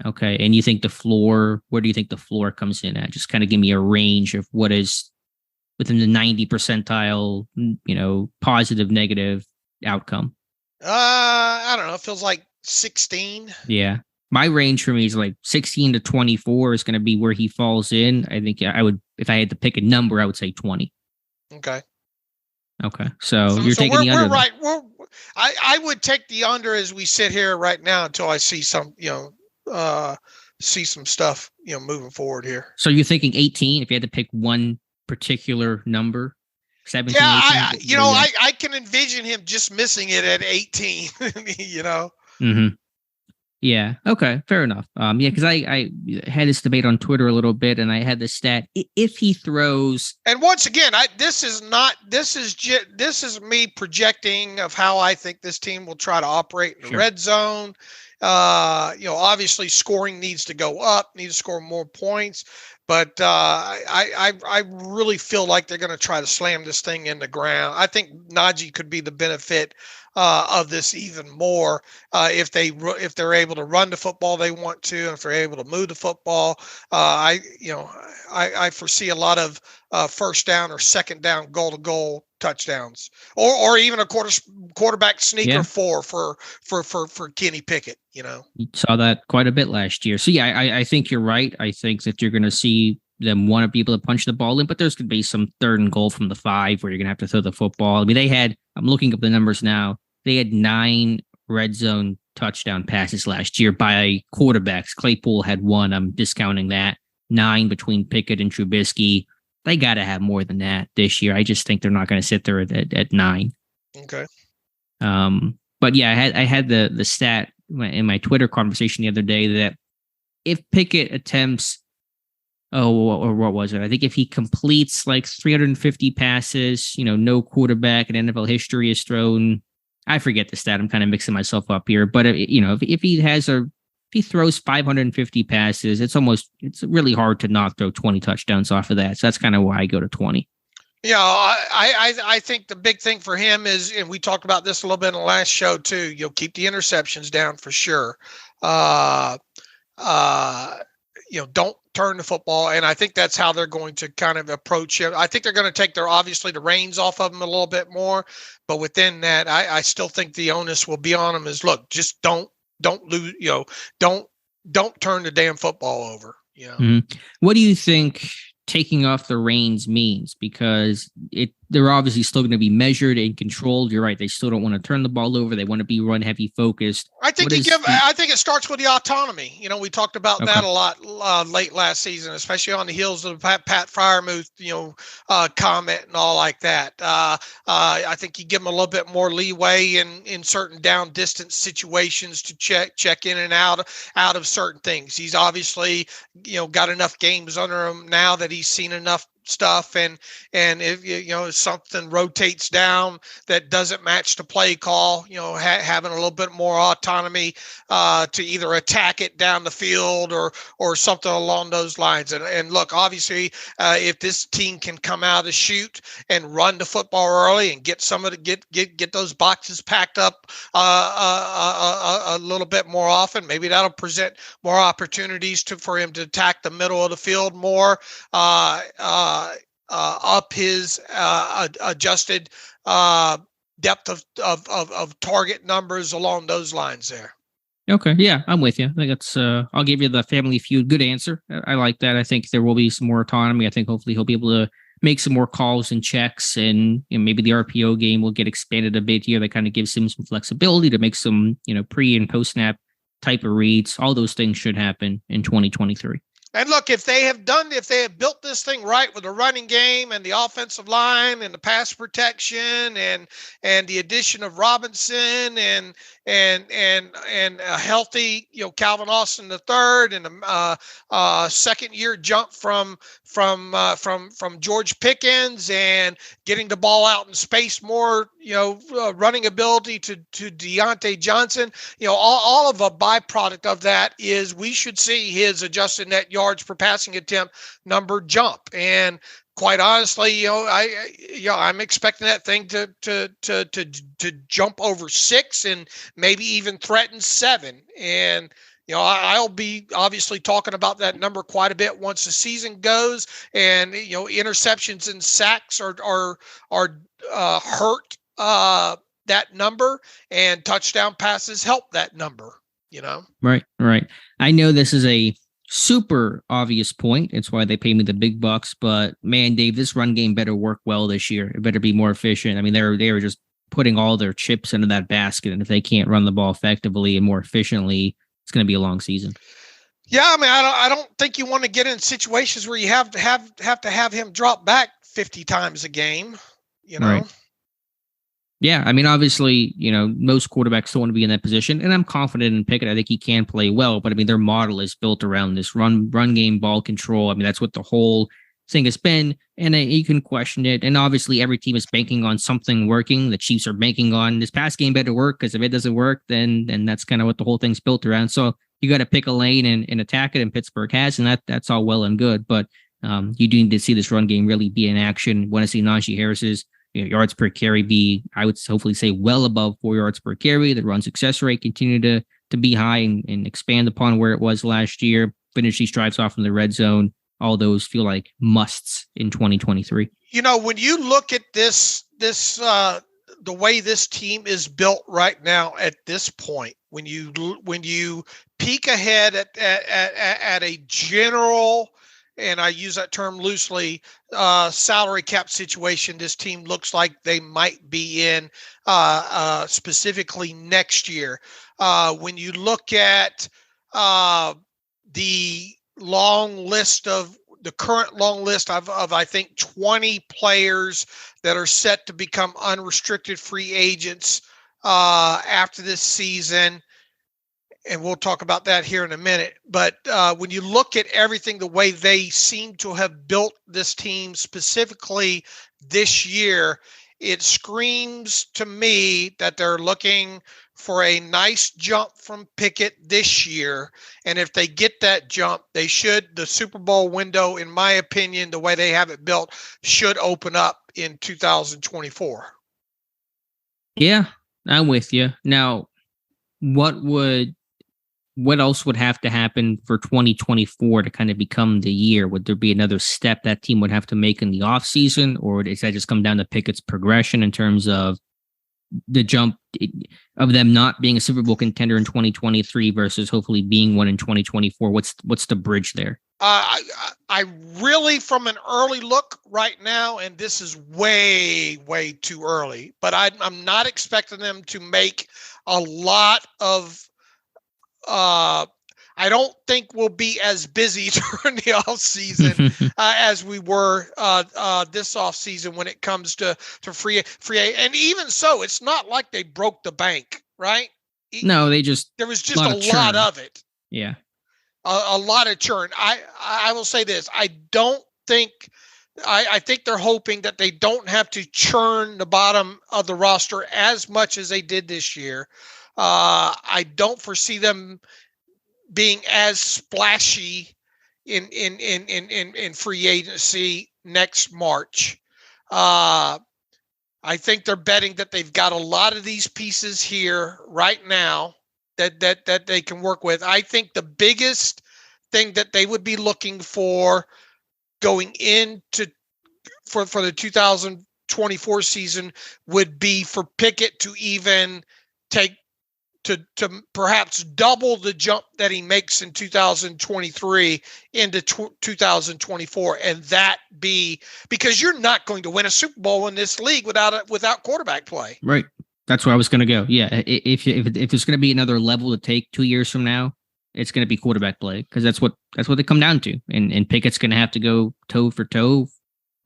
Okay. And you think the floor, where do you think the floor comes in at? Just kind of give me a range of what is within the 90 percentile, positive, negative outcome. I don't know. It feels like 16. Yeah. My range for me is like 16 to 24 is going to be where he falls in. I think I would, if I had to pick a number, I would say 20. Okay. So you're taking the under. We're right. I would take the under as we sit here right now until I see some, see some stuff, moving forward here. So you're thinking 18 if you had to pick one particular number? 17, yeah, 18? I can envision him just missing it at 18, Mm-hmm. Yeah. Okay. Fair enough. Yeah, because I had this debate on Twitter a little bit, and I had the stat: if he throws, and once again, this is me projecting of how I think this team will try to operate in the red zone. Obviously, scoring needs to go up, needs to score more points. But I really feel like they're going to try to slam this thing in the ground. I think Najee could be the benefit of this even more if they're able to run the football they want to, and if they're able to move the football. I foresee a lot of first down or second down goal to goal touchdowns, or even a quarterback sneaker for Kenny Pickett. You saw that quite a bit last year. So yeah, I think you're right. I think that you're going to see them want to be able to punch the ball in, but there's going to be some 3rd and goal from the 5 where you're going to have to throw the football. I mean, I'm looking up the numbers now. They had 9 red zone touchdown passes last year by quarterbacks. Claypool had 1. I'm discounting that. 9 between Pickett and Trubisky. They got to have more than that this year. I just think they're not going to sit there at 9. Okay. But yeah, I had the stat in my Twitter conversation the other day that if Pickett attempts, or what was it? I think if he completes like 350 passes, no quarterback in NFL history has thrown. I forget the stat. I'm kind of mixing myself up here, but if he throws 550 passes, it's really hard to not throw 20 touchdowns off of that. So that's kind of why I go to 20. Yeah, I think the big thing for him is, and we talked about this a little bit in the last show too, you'll keep the interceptions down for sure. Don't turn the football. And I think that's how they're going to kind of approach it. I think they're going to take the reins off of him a little bit more. But within that, I still think the onus will be on him is, look, just don't lose, don't turn the damn football over. Mm-hmm. What do you think taking off the reins means? Because they're obviously still going to be measured and controlled. You're right. They still don't want to turn the ball over. They want to be run heavy focused. I think I think it starts with the autonomy. We talked about that a lot late last season, especially on the heels of the Pat Freiermuth, comment and all like that. I think you give them a little bit more leeway in certain down distance situations to check in and out of certain things. He's obviously, got enough games under him now that he's seen enough stuff, and if something rotates down that doesn't match the play call, having a little bit more autonomy to either attack it down the field or something along those lines. And look, obviously, if this team can come out of the chute and run the football early and get get those boxes packed up a little bit more often, maybe that'll present more opportunities for him to attack the middle of the field more. Up his adjusted depth of target numbers along those lines there. Okay, yeah, I'm with you. I think that's I'll give you the Family Feud good answer. I like that. I think there will be some more autonomy. I think hopefully he'll be able to make some more calls and checks, and maybe the RPO game will get expanded a bit here. That kind of gives him some flexibility to make some pre and post snap type of reads. All those things should happen in 2023. And look, if they have built this thing right with the running game and the offensive line and the pass protection and the addition of Robinson and a healthy, Calvin Austin III and a second year jump from George Pickens and getting the ball out in space more, running ability to Deontay Johnson, all of a byproduct of that is we should see his adjusted net yards per passing attempt number jump. And quite honestly, I'm expecting that thing to jump over 6 and maybe even threaten 7. And I'll be obviously talking about that number quite a bit once the season goes. And interceptions and sacks are hurt that number, and touchdown passes help that number. Right. I know this is a super obvious point. It's why they pay me the big bucks. But man, Dave, this run game better work well this year. It better be more efficient. I mean, they were just putting all their chips into that basket. And if they can't run the ball effectively and more efficiently, it's going to be a long season. Yeah, I mean, I don't think you want to get in situations where you have to have him drop back 50 times a game, you know? Right. Yeah, I mean, obviously, most quarterbacks don't want to be in that position, and I'm confident in Pickett. I think he can play well, but I mean, their model is built around this run game, ball control. I mean, that's what the whole thing has been, and you can question it. And obviously, every team is banking on something working. The Chiefs are banking on this pass game better work, because if it doesn't work, then that's kind of what the whole thing's built around. So you got to pick a lane and attack it, and Pittsburgh has, and that's all well and good. But you do need to see this run game really be in action. Want to see Najee Harris's yards per carry be, I would hopefully say, well above 4 yards per carry. The run success rate continue to be high and expand upon where it was last year. Finish these drives off in the red zone. All those feel like musts in 2023. When you look at this the way this team is built right now at this point, when you peek ahead at a general, and I use that term loosely, salary cap situation this team looks like they might be in, specifically next year. When you look at the current long list of I think 20 players that are set to become unrestricted free agents after this season, and we'll talk about that here in a minute. But when you look at everything, the way they seem to have built this team specifically this year, it screams to me that they're looking for a nice jump from Pickett this year. And if they get that jump, the Super Bowl window, in my opinion, the way they have it built, should open up in 2024. Yeah, I'm with you. Now, what else would have to happen for 2024 to kind of become the year? Would there be another step that team would have to make in the offseason, or does that just come down to Pickett's progression in terms of the jump of them not being a Super Bowl contender in 2023 versus hopefully being one in 2024? What's the bridge there? I really, from an early look right now, and this is way, way too early, but I'm not expecting them to make a lot of I don't think we'll be as busy during the off season as we were this off season when it comes to free. And even so, it's not like they broke the bank, right? No, there was just a lot of it. Yeah, a lot of churn. I will say this: I think they're hoping that they don't have to churn the bottom of the roster as much as they did this year. I don't foresee them being as splashy in free agency next March. I think they're betting that they've got a lot of these pieces here right now that they can work with. I think the biggest thing that they would be looking for going into for the 2024 season would be for Pickett to even take to perhaps double the jump that he makes in 2023 into 2024, and that be because you're not going to win a Super Bowl in this league without quarterback play. Right. That's where I was going to go. Yeah. If there's going to be another level to take 2 years from now, it's going to be quarterback play, because that's what they come down to. And Pickett's going to have to go toe for toe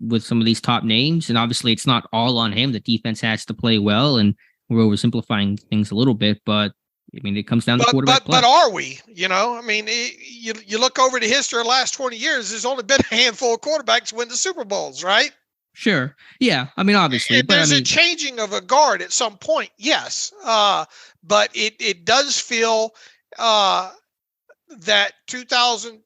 with some of these top names. And obviously it's not all on him. The defense has to play well, and we're oversimplifying things a little bit, but I mean, it comes down to quarterback play. But are we? I mean, you look over the history of the last 20 years, there's only been a handful of quarterbacks win the Super Bowls, right? Sure. Yeah. I mean, obviously. There's a changing of a guard at some point, yes. But it does feel that 2000,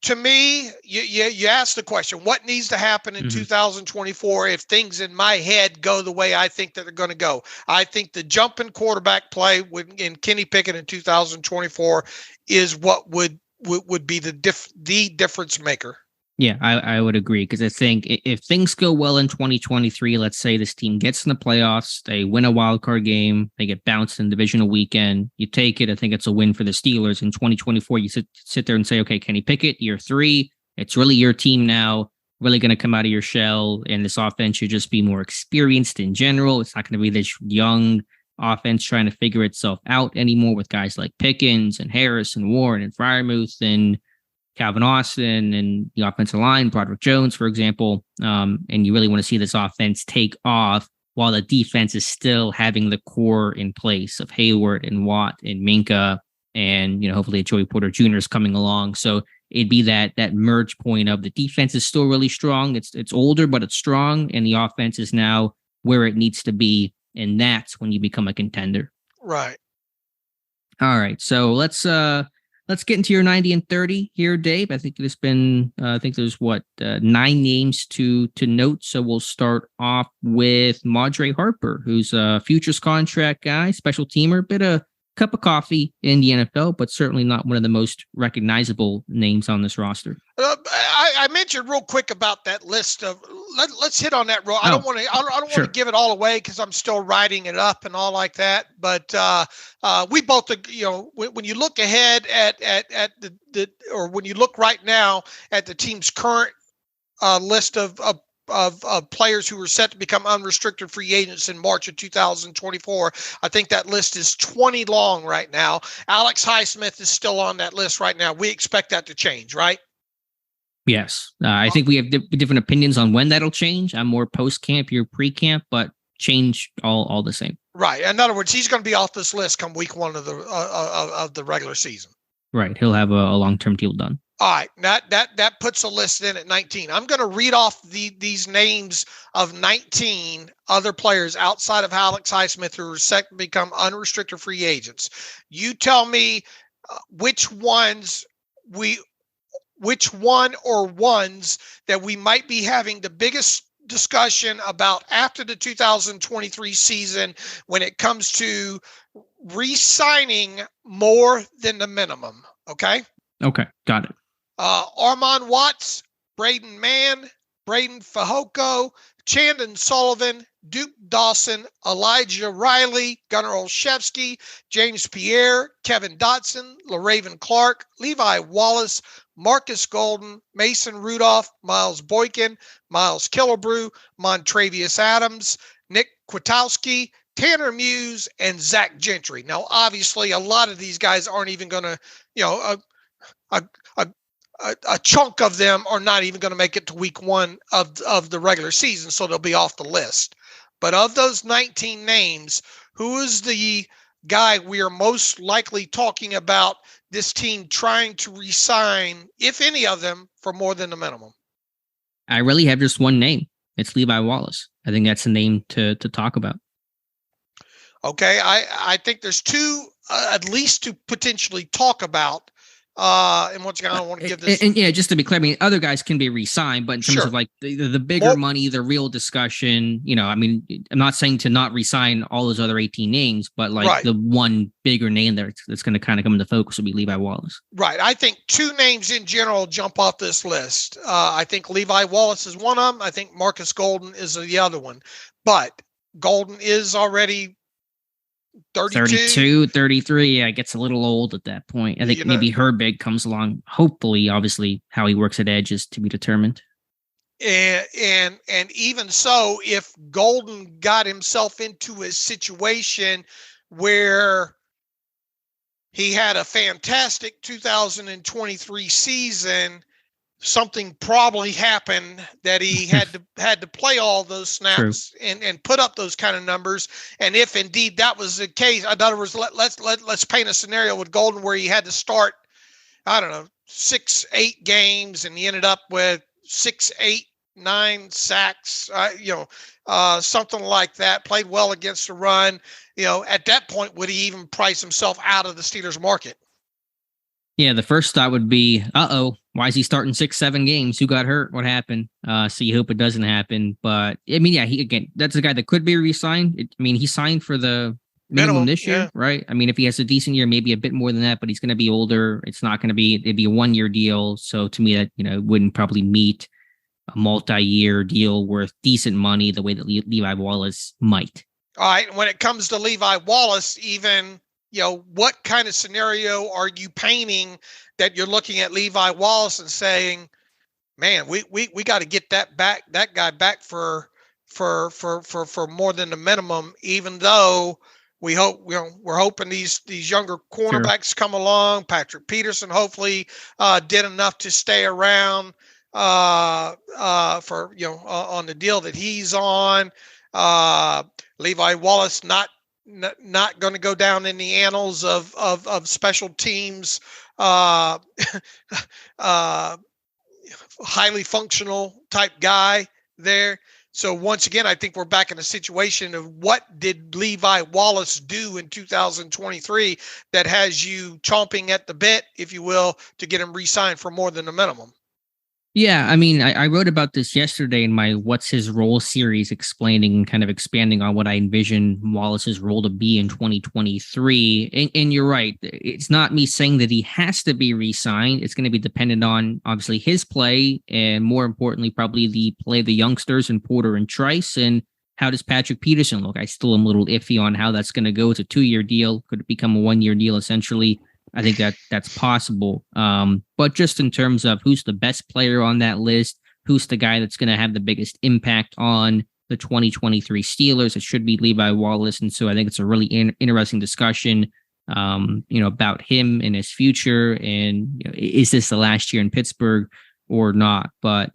to me, you ask the question, what needs to happen in 2024 if things in my head go the way I think that they're going to go? I think the jump in quarterback play in Kenny Pickett in 2024 is what would be the difference maker. Yeah, I would agree, because I think if things go well in 2023, let's say this team gets in the playoffs, they win a wild card game, they get bounced in the divisional weekend, you take it. I think it's a win for the Steelers. In 2024, you sit there and say, okay, Kenny Pickett, year 3, it's really your team now. really going to come out of your shell, and this offense should just be more experienced in general. It's not going to be this young offense trying to figure itself out anymore with guys like Pickens and Harris and Warren and Freiermuth and Calvin Austin and the offensive line, Broderick Jones, for example. And you really want to see this offense take off while the defense is still having the core in place of Heyward and Watt and Minka, and hopefully Joey Porter Jr. is coming along. So it'd be that merge point of the defense is still really strong. It's older, but it's strong, and the offense is now where it needs to be, and that's when you become a contender. Right. All right. So let's get into your 90 and 30 here, Dave. I think there's been, there's 9 names to note. So we'll start off with Madre Harper, who's a futures contract guy, special teamer, bit of cup of coffee in the NFL, but certainly not one of the most recognizable names on this roster. I mentioned real quick about that list of. Let's hit on that. I don't want to. I don't Sure. want to give it all away because I'm still writing it up and all like that. But we both, when you look ahead at the or when you look right now at the team's current list of players who were set to become unrestricted free agents in March of 2024. I think that list is 20 long right now. Alex Highsmith is still on that list right now. We expect that to change, right? Yes. I think we have different opinions on when that'll change. I'm more post-camp, you're pre-camp, but change all the same. Right. In other words, he's going to be off this list come week 1 of the regular season. Right. He'll have a long-term deal done. All right, that puts a list in at 19. I'm going to read off these names of 19 other players outside of Alex Highsmith who are set to become unrestricted free agents. You tell me which one or ones that we might be having the biggest discussion about after the 2023 season when it comes to re-signing more than the minimum. Okay. Okay. Got it. Armon Watts, Braden Mann, Braden Fehoko, Chandon Sullivan, Duke Dawson, Elijah Riley, Gunnar Olszewski, James Pierre, Kevin Dotson, LaRaven Clark, Levi Wallace, Marcus Golden, Mason Rudolph, Miles Boykin, Miles Killebrew, Montravius Adams, Nick Kwiatkowski, Tanner Muse, and Zach Gentry. Now, obviously, a lot of these guys aren't even going to, a chunk of them are not even going to make it to week 1 of the regular season, so they'll be off the list. But of those 19 names, who is the guy we are most likely talking about this team trying to re-sign, if any of them, for more than the minimum? I really have just one name. It's Levi Wallace. I think that's the name to talk about. Okay, I think there's two, at least to potentially talk about. And once again, I don't want to give this. And yeah, just to be clear, I mean, other guys can be re-signed, but in terms Sure. of like the bigger money, the real discussion, I mean, I'm not saying to not re-sign all those other 18 names, but like Right. the one bigger name that's going to kind of come into focus would be Levi Wallace. Right. I think 2 names in general jump off this list. I think Levi Wallace is one of them. I think Marcus Golden is the other one. But Golden is already 32, 33. Yeah, it gets a little old at that point. I think maybe Herbig comes along. Hopefully, obviously, how he works at edge is to be determined. And even so, if Golden got himself into a situation where he had a fantastic 2023 season, something probably happened that he had to play all those snaps and put up those kind of numbers. And if indeed that was the case, in other words, let's paint a scenario with Golden where he had to start, I don't know, 6-8 games, and he ended up with 6, 8, 9 sacks, something like that. Played well against the run. At that point, would he even price himself out of the Steelers market? Yeah, the first thought would be, why is he starting 6-7 games? Who got hurt? What happened? So you hope it doesn't happen. But I mean, yeah, that's a guy that could be re-signed. He signed for the minimum this year, right? I mean, if he has a decent year, maybe a bit more than that, but he's going to be older. It's not going to be, it'd be a 1-year deal. So to me, that, wouldn't probably meet a multi-year deal worth decent money the way that Levi Wallace might. All right. When it comes to Levi Wallace, even, what kind of scenario are you painting that you're looking at Levi Wallace and saying, man, we got to get that guy back for more than the minimum, even though we're hoping these younger cornerbacks come along. Patrick Peterson hopefully did enough to stay around for on the deal that he's on. Levi Wallace not going to go down in the annals of special teams highly functional type guy there. So once again, I think we're back in a situation of what did Levi Wallace do in 2023 that has you chomping at the bit, if you will, to get him re-signed for more than the minimum? Yeah, I mean, I wrote about this yesterday in my What's His Role series, explaining and kind of expanding on what I envision Wallace's role to be in 2023. And you're right. It's not me saying that he has to be re-signed. It's going to be dependent on, obviously, his play and, more importantly, probably the play of the youngsters in Porter and Trice. And how does Patrick Peterson look? I still am a little iffy on how that's going to go. It's a 2-year deal. Could it become a 1-year deal, essentially? I think that's possible. But just in terms of who's the best player on that list, who's the guy that's going to have the biggest impact on the 2023 Steelers, it should be Levi Wallace. And so I think it's a really interesting discussion, about him and his future. And is this the last year in Pittsburgh or not? But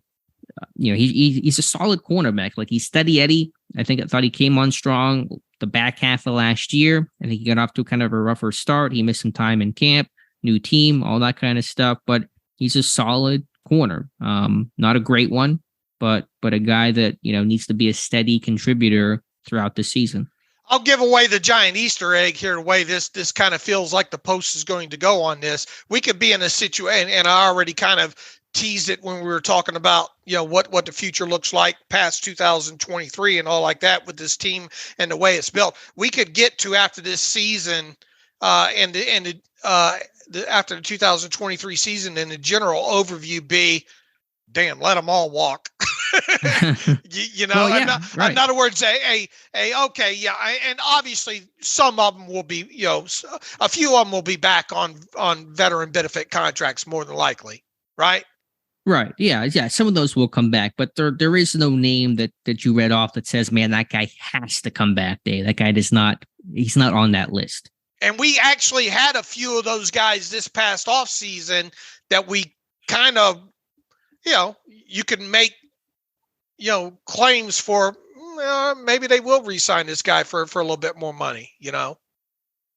he's a solid cornerback. Like, he's steady Eddie. I thought he came on strong the back half of last year. I think he got off to kind of a rougher start. He missed some time in camp, new team, all that kind of stuff. But he's a solid corner. Not a great one, but a guy that needs to be a steady contributor throughout the season. I'll give away the giant Easter egg here. The way this kind of feels like the post is going to go on this, we could be in a situation, and I already kind of teased it when we were talking about what the future looks like past 2023 and all like that with this team and the way it's built. We could get to after this season after the 2023 season, and the general overview be, damn, let them all walk. Well, yeah, right. In other words, okay, yeah, and obviously some of them will be, a few of them will be back on veteran benefit contracts more than likely, right? Right. Yeah. Some of those will come back, but there is no name that you read off that says, man, that guy has to come back. That guy he's not on that list. And we actually had a few of those guys this past off season that we kind of, you can make, claims for, maybe they will re-sign this guy for a little bit more money,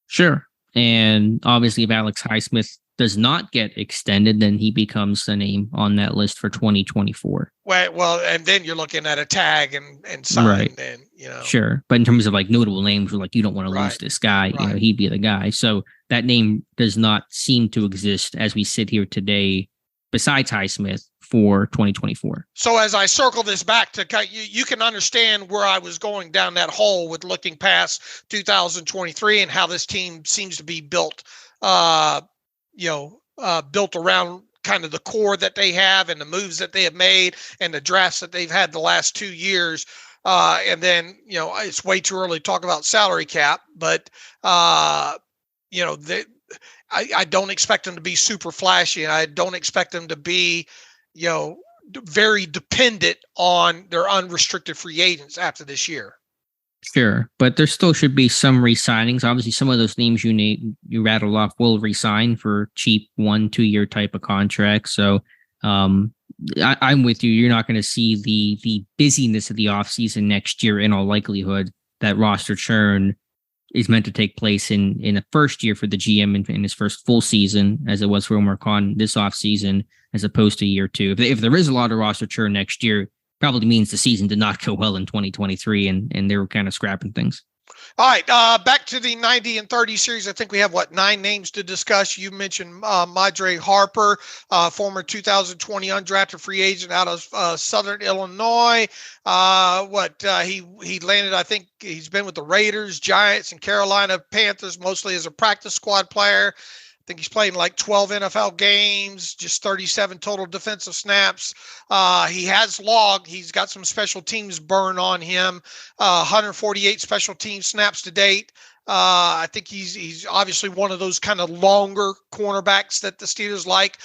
Sure. And obviously if Alex Highsmith does not get extended, then he becomes the name on that list for 2024. Well, and then you're looking at a tag and sign, right. And Sure, but in terms of like notable names, we're like, you don't want to lose this guy. Right. He'd be the guy. So that name does not seem to exist as we sit here today, besides Highsmith, for 2024. So as I circle this back to you can understand where I was going down that hole with looking past 2023 and how this team seems to be built. Built around kind of the core that they have and the moves that they have made and the drafts that they've had the last 2 years. And then, it's way too early to talk about salary cap, but, I don't expect them to be super flashy. And I don't expect them to be, very dependent on their unrestricted free agents after this year. Sure, but there still should be some re-signings. Obviously, some of those names you rattled off will re-sign for cheap 1-2 year type of contracts. So I'm with you. You're not going to see the busyness of the offseason next year in all likelihood. That roster churn is meant to take place in the first year for the GM in his first full season, as it was for Omar Khan this offseason, as opposed to year two. If there is a lot of roster churn next year, probably means the season did not go well in 2023 and they were kind of scrapping things. All right. Back to the 90 and 30 series. I think we have 9 names to discuss. You mentioned Madre Harper, former 2020 undrafted free agent out of Southern Illinois. He landed, I think he's been with the Raiders, Giants, and Carolina Panthers, mostly as a practice squad player. I think he's played like 12 NFL games, just 37 total defensive snaps. He has logged. He's got some special teams burn on him. 148 special team snaps to date. I think he's obviously one of those kind of longer cornerbacks that the Steelers like.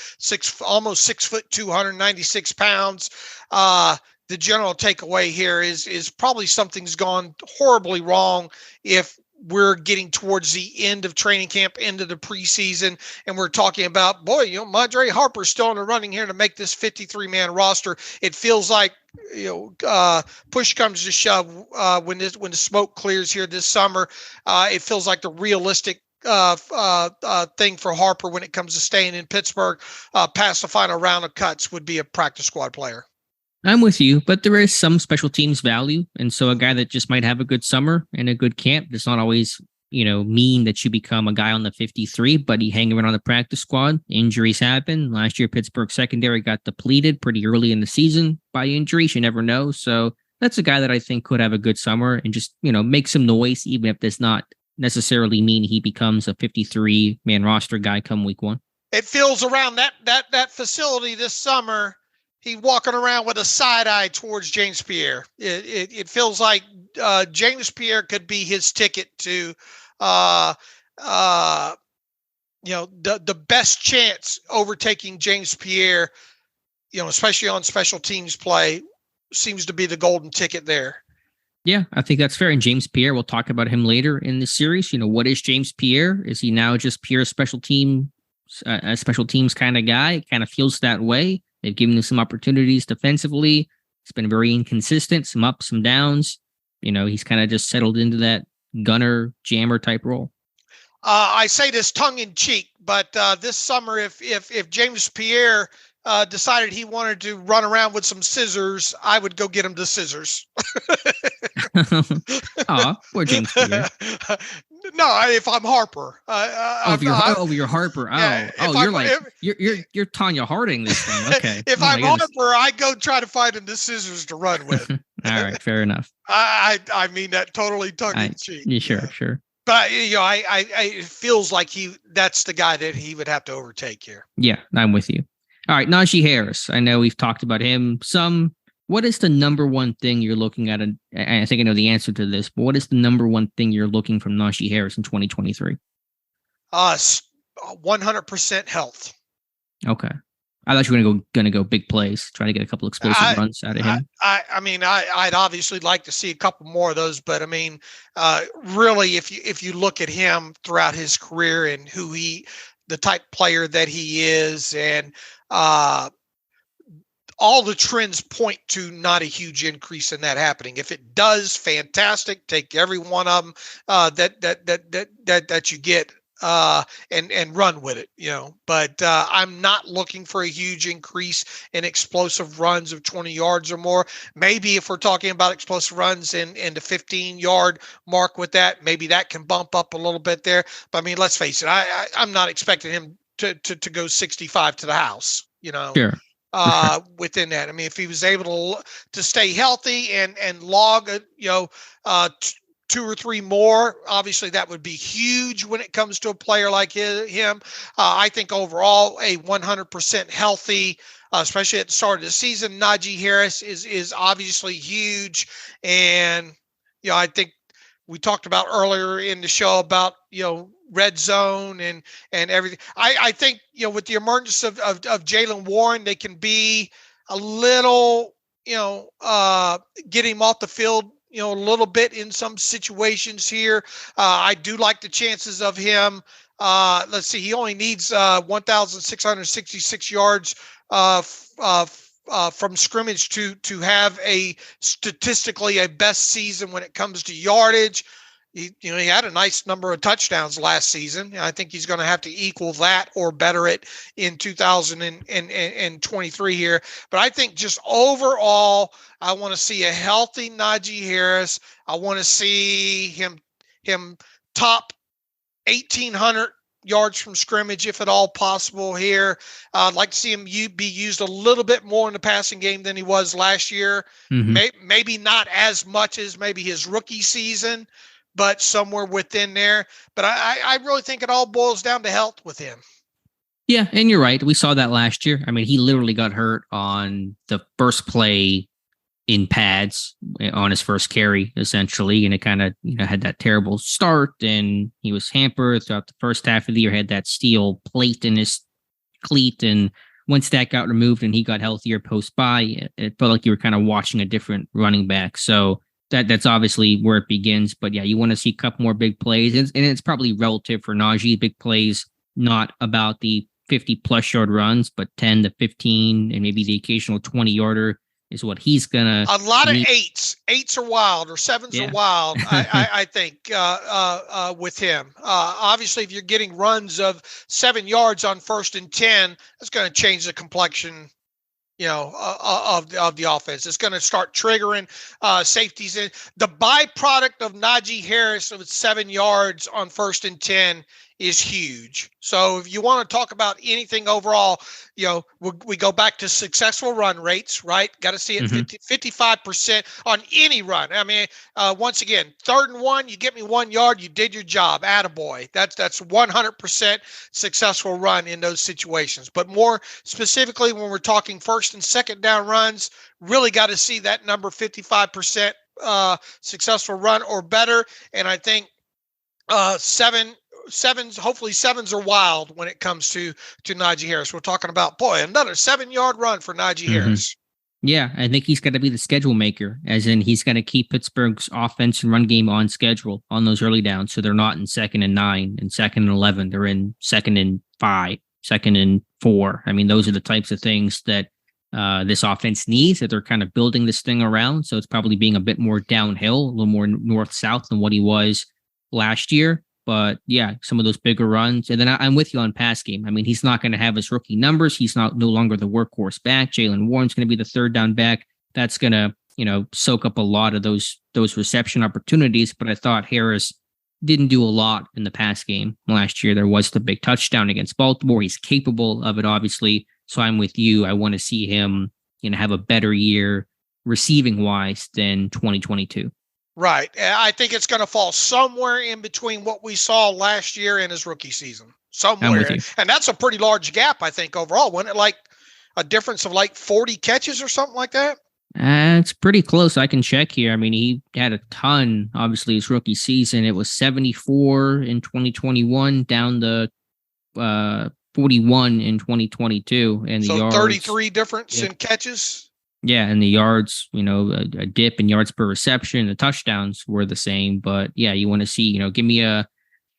Almost 6 foot, 296 pounds. The general takeaway here is probably something's gone horribly wrong if we're getting towards the end of training camp, end of the preseason, and we're talking about, Madre Harper's still in the running here to make this 53-man roster. It feels like, push comes to shove when the smoke clears here this summer. It feels like the realistic thing for Harper when it comes to staying in Pittsburgh past the final round of cuts would be a practice squad player. I'm with you, but there is some special teams value. And so a guy that just might have a good summer and a good camp does not always, mean that you become a guy on the 53, but he hang around on the practice squad. Injuries happen. Last year, Pittsburgh secondary got depleted pretty early in the season by injuries. You never know. So that's a guy that I think could have a good summer and just, make some noise, even if it does not necessarily mean he becomes a 53-man roster guy come week one. It feels around that facility this summer. He's walking around with a side eye towards James Pierre. It feels like James Pierre could be his ticket to, the best chance overtaking James Pierre, especially on special teams play, seems to be the golden ticket there. Yeah, I think that's fair. And James Pierre, we'll talk about him later in the series. What is James Pierre? Is he now just pure special teams kind of guy? It kind of feels that way. They've given him some opportunities defensively. It's been very inconsistent, some ups, some downs. He's kind of just settled into that gunner, jammer type role. I say this tongue in cheek, but this summer, if James Pierre decided he wanted to run around with some scissors, I would go get him the scissors. Poor James Pierre. No, if I'm Harper. You're Harper. You're Tanya Harding this thing. Okay. If I'm Harper, I go try to find him the scissors to run with. All right, fair enough. I mean that totally tongue in cheek. Yeah, sure. But it feels like that's the guy that he would have to overtake here. Yeah, I'm with you. All right, Najee Harris. I know we've talked about him some. What is the number one thing you're looking at? And I think I know the answer to this, but what is the number one thing you're looking from Najee Harris in 2023? 100% health. Okay. I thought you were going to go big plays, try to get a couple explosive runs out of him. I'd obviously like to see a couple more of those, but really, if you look at him throughout his career and the type player that he is, and all the trends point to not a huge increase in that happening. If it does, fantastic. Take every one of them that you get and run with it, But I'm not looking for a huge increase in explosive runs of 20 yards or more. Maybe if we're talking about explosive runs in the 15-yard mark with that, maybe that can bump up a little bit there. But let's face it, I'm not expecting him to go 65 to the house, Sure. Within that. If he was able to stay healthy and log, 2 or 3 more, obviously that would be huge when it comes to a player like him. I think overall a 100% healthy, especially at the start of the season, Najee Harris is obviously huge. And, I think we talked about earlier in the show about, red zone and everything. I think, with the emergence of Jaylen Warren, they can be a little, get him off the field, a little bit in some situations here. I do like the chances of him. Let's see, he only needs 1,666 yards from scrimmage to have statistically a best season when it comes to yardage. He had a nice number of touchdowns last season. I think he's going to have to equal that or better it in 2023 here. But I think just overall, I want to see a healthy Najee Harris. I want to see him top 1,800 yards from scrimmage, if at all possible here. I'd like to see him be used a little bit more in the passing game than he was last year. Mm-hmm. Maybe not as much as maybe his rookie season, but somewhere within there. But I really think it all boils down to health with him. Yeah, and you're right. We saw that last year. He literally got hurt on the first play in pads on his first carry, essentially. And it kind of, had that terrible start, and he was hampered throughout the first half of the year, had that steel plate in his cleat. And once that got removed and he got healthier post-bye, it felt like you were kind of watching a different running back. So that's obviously where it begins. But yeah, you want to see a couple more big plays. And it's probably relative for Najee. Big plays, not about the 50-plus yard runs, but 10 to 15 and maybe the occasional 20-yarder is what he's gonna. A lot of eights are wild, or sevens are wild. I think with him. Obviously, if you're getting runs of 7 yards on 1st and 10, that's going to change the complexion, of the offense. It's going to start triggering safeties. In the byproduct of Najee Harris with 7 yards on 1st and 10 is huge. So if you want to talk about anything overall, we go back to successful run rates, right? Got to see it 55% on any run. I mean, once again, 3rd and 1, you get me 1 yard, you did your job. Attaboy. That's 100% successful run in those situations. But more specifically, when we're talking 1st and 2nd down runs, really got to see that number 55% successful run or better. And I think hopefully sevens are wild when it comes to Najee Harris. We're talking about, another 7-yard run for Najee Harris. Yeah, I think he's got to be the schedule maker, as in he's going to keep Pittsburgh's offense and run game on schedule on those early downs. So they're not in 2nd and 9 and 2nd and 11. They're in 2nd and 5, 2nd and 4. I mean, those are the types of things that this offense needs, that they're kind of building this thing around. So it's probably being a bit more downhill, a little more north-south than what he was last year. But yeah, some of those bigger runs. And then I'm with you on pass game. I mean, he's not going to have his rookie numbers. He's no longer the workhorse back. Jaylen Warren's going to be the 3rd down back. That's going to, soak up a lot of those reception opportunities. But I thought Harris didn't do a lot in the pass game last year. There was the big touchdown against Baltimore. He's capable of it, obviously. So I'm with you. I want to see him, have a better year receiving wise than 2022. Right. I think it's going to fall somewhere in between what we saw last year and his rookie season. Somewhere. And that's a pretty large gap, I think, overall. Wasn't it like a difference of like 40 catches or something like that? It's pretty close. I can check here. I mean, he had a ton, obviously, his rookie season. It was 74 in 2021, down to 41 in 2022. And the yards, 33 difference in catches? Yeah, and the yards, a dip in yards per reception. The touchdowns were the same. But, yeah, you want to see, give me a,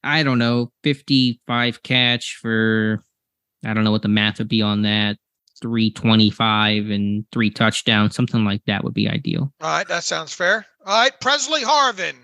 55 catch for, I don't know what the math would be on that, 325 and 3 touchdowns, something like that would be ideal. All right, that sounds fair. All right, Presley Harvin,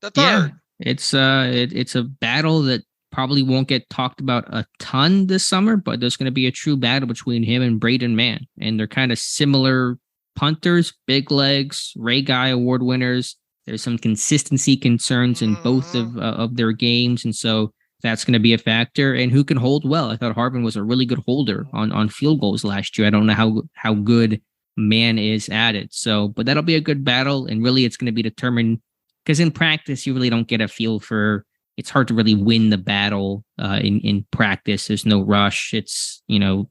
the 3rd. Yeah, it's a battle that probably won't get talked about a ton this summer, but there's going to be a true battle between him and Braden Mann. And they're kind of similar punters, big legs, Ray Guy award winners. There's some consistency concerns in both of their games. And so that's going to be a factor. And who can hold well? I thought Harvin was a really good holder on field goals last year. I don't know how good Mann is at it. So, but that'll be a good battle. And really it's going to be determined, because in practice, you really don't get a feel for. It's hard to really win the battle in practice. There's no rush. It's,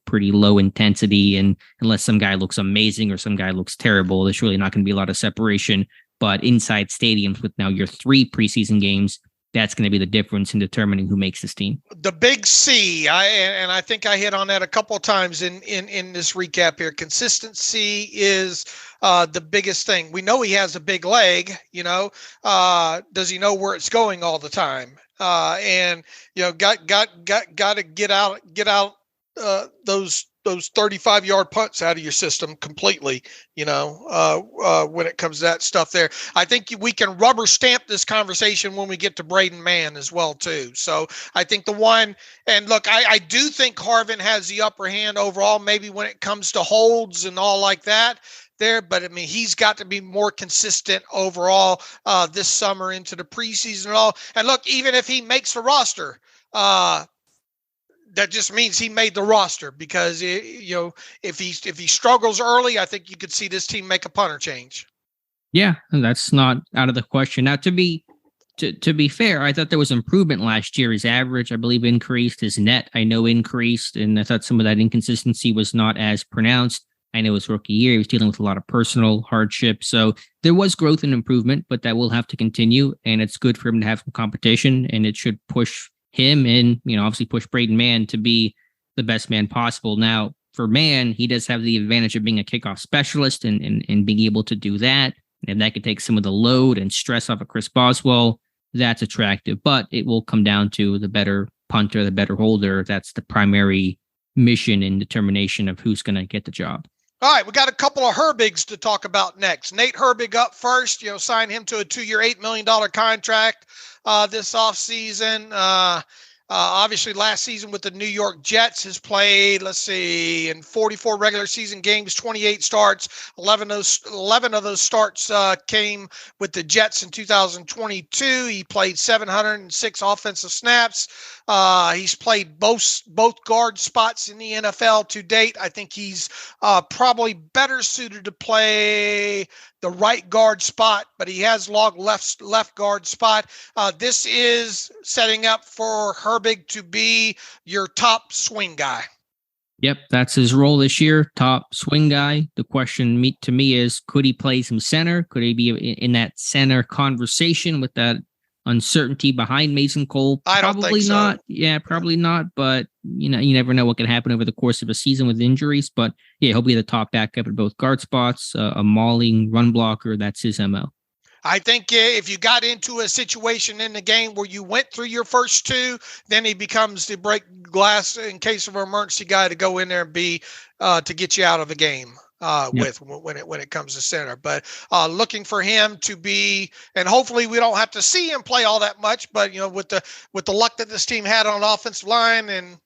pretty low intensity. And unless some guy looks amazing or some guy looks terrible, there's really not going to be a lot of separation. But inside stadiums with now your 3 preseason games, that's going to be the difference in determining who makes this team. The big C, I think I hit on that a couple of times in this recap here. Consistency is the biggest thing. We know he has a big leg, does he know where it's going all the time? And got to get out those 35-yard punts out of your system completely, when it comes to that stuff there. I think we can rubber stamp this conversation when we get to Braden Mann as well, too. So I think the one, and look, I do think Harvin has the upper hand overall, maybe when it comes to holds and all like that there, but I mean, he's got to be more consistent overall this summer into the preseason and all. And look, even if he makes the roster, that just means he made the roster, because if he struggles early, I think you could see this team make a punter change. Yeah, that's not out of the question. Now, to be fair, I thought there was improvement last year. His average, I believe, increased. His net, I know, increased, and I thought some of that inconsistency was not as pronounced. I know his rookie year, he was dealing with a lot of personal hardship. So there was growth and improvement, but that will have to continue. And it's good for him to have some competition, and it should push him and, obviously push Braden Mann to be the best man possible. Now, for Mann, he does have the advantage of being a kickoff specialist and being able to do that. And that could take some of the load and stress off of Chris Boswell. That's attractive, but it will come down to the better punter, the better holder. That's the primary mission and determination of who's going to get the job. All right, we got a couple of Herbigs to talk about next. Nate Herbig up first. Sign him to a 2-year, $8 million contract this offseason. Obviously, last season with the New York Jets has played, in 44 regular season games, 28 starts. 11 of those starts came with the Jets in 2022. He played 706 offensive snaps. He's played both guard spots in the NFL to date. I think he's probably better suited to play the right guard spot, but he has logged left guard spot. This is setting up for Herbig to be your top swing guy. Yep, that's his role this year, top swing guy. The question to me is, could he play some center? Could he be in that center conversation with that uncertainty behind Mason Cole? I don't Probably think so. not. Yeah, probably not. But you never know what can happen over the course of a season with injuries. But yeah, he'll be the top backup at both guard spots, a mauling run blocker. That's his MO. I think if you got into a situation in the game where you went through your first two, then he becomes the break glass in case of an emergency guy to go in there and be to get you out of the game. With when it comes to center, but looking for him to be, and hopefully we don't have to see him play all that much. But with the luck that this team had on offensive line, and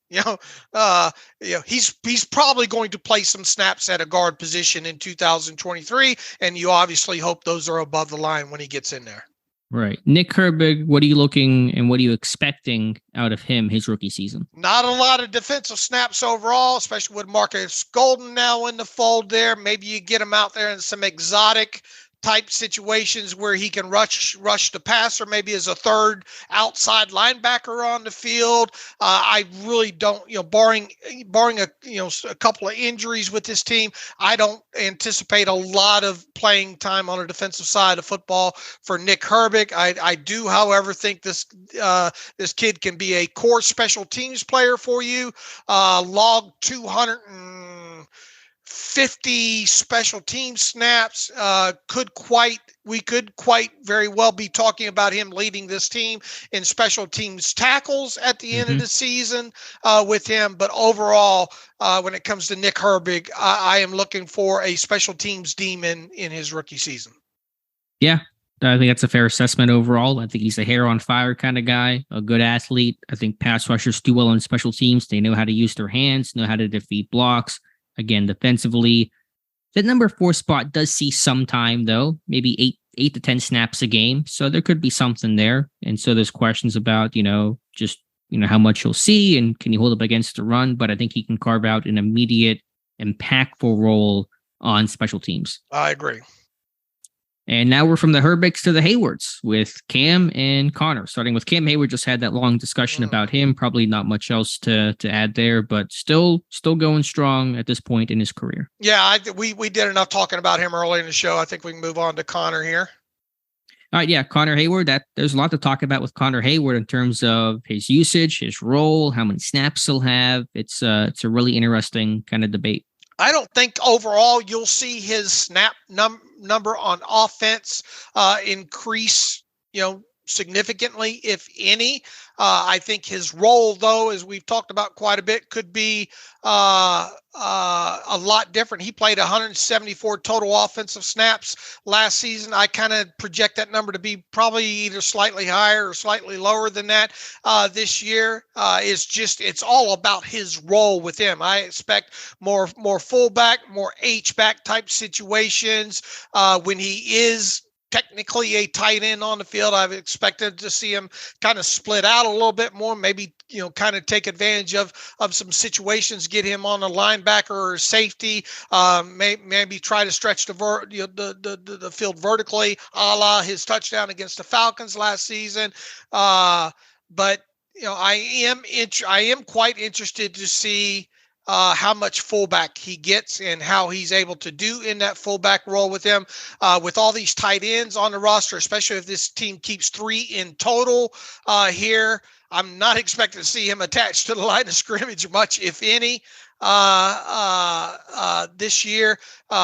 he's probably going to play some snaps at a guard position in 2023, and you obviously hope those are above the line when he gets in there. Right. Nick Herbig, what are you looking and what are you expecting out of him his rookie season? Not a lot of defensive snaps overall, especially with Marcus Golden now in the fold there. Maybe you get him out there in some exotic type situations where he can rush the passer, maybe as a third outside linebacker on the field. I really don't, barring a couple of injuries with this team, I don't anticipate a lot of playing time on the defensive side of football for Nick Herbig. I do, however, think this kid can be a core special teams player for you. Log 250 special team snaps. We could quite very well be talking about him leading this team in special teams tackles at the end of the season with him. But overall, when it comes to Nick Herbig, I am looking for a special teams demon in his rookie season. Yeah, I think that's a fair assessment overall. I think he's a hair on fire kind of guy, a good athlete. I think pass rushers do well on special teams. They know how to use their hands, know how to defeat blocks. Again, defensively, that number 4 spot does see some time, though, maybe 8 to 10 snaps a game. So there could be something there. And so there's questions about, how much he'll see and can he hold up against the run. But I think he can carve out an immediate, impactful role on special teams. I agree. And now we're from the Herbigs to the Heywards with Cam and Connor. Starting with Cam, Heyward just had that long discussion about him. Probably not much else to add there, but still going strong at this point in his career. Yeah, we did enough talking about him early in the show. I think we can move on to Connor here. All right, yeah, Connor Heyward. There's a lot to talk about with Connor Heyward in terms of his usage, his role, how many snaps he'll have. It's a really interesting kind of debate. I don't think overall you'll see his snap number on offense increase, significantly, if any. I think his role, though, as we've talked about quite a bit, could be a lot different. He played 174 total offensive snaps last season. I kind of project that number to be probably either slightly higher or slightly lower than that this year. It's all about his role with him. I expect more fullback, more H-back type situations when he is technically a tight end on the field. I've expected to see him kind of split out a little bit more, maybe, kind of take advantage of some situations, get him on a linebacker or safety, maybe try to stretch the field vertically, a la his touchdown against the Falcons last season. But I am quite interested to see how much fullback he gets and how he's able to do in that fullback role with him. With all these tight ends on the roster, especially if this team keeps 3 in total here, I'm not expecting to see him attached to the line of scrimmage much, if any, this year.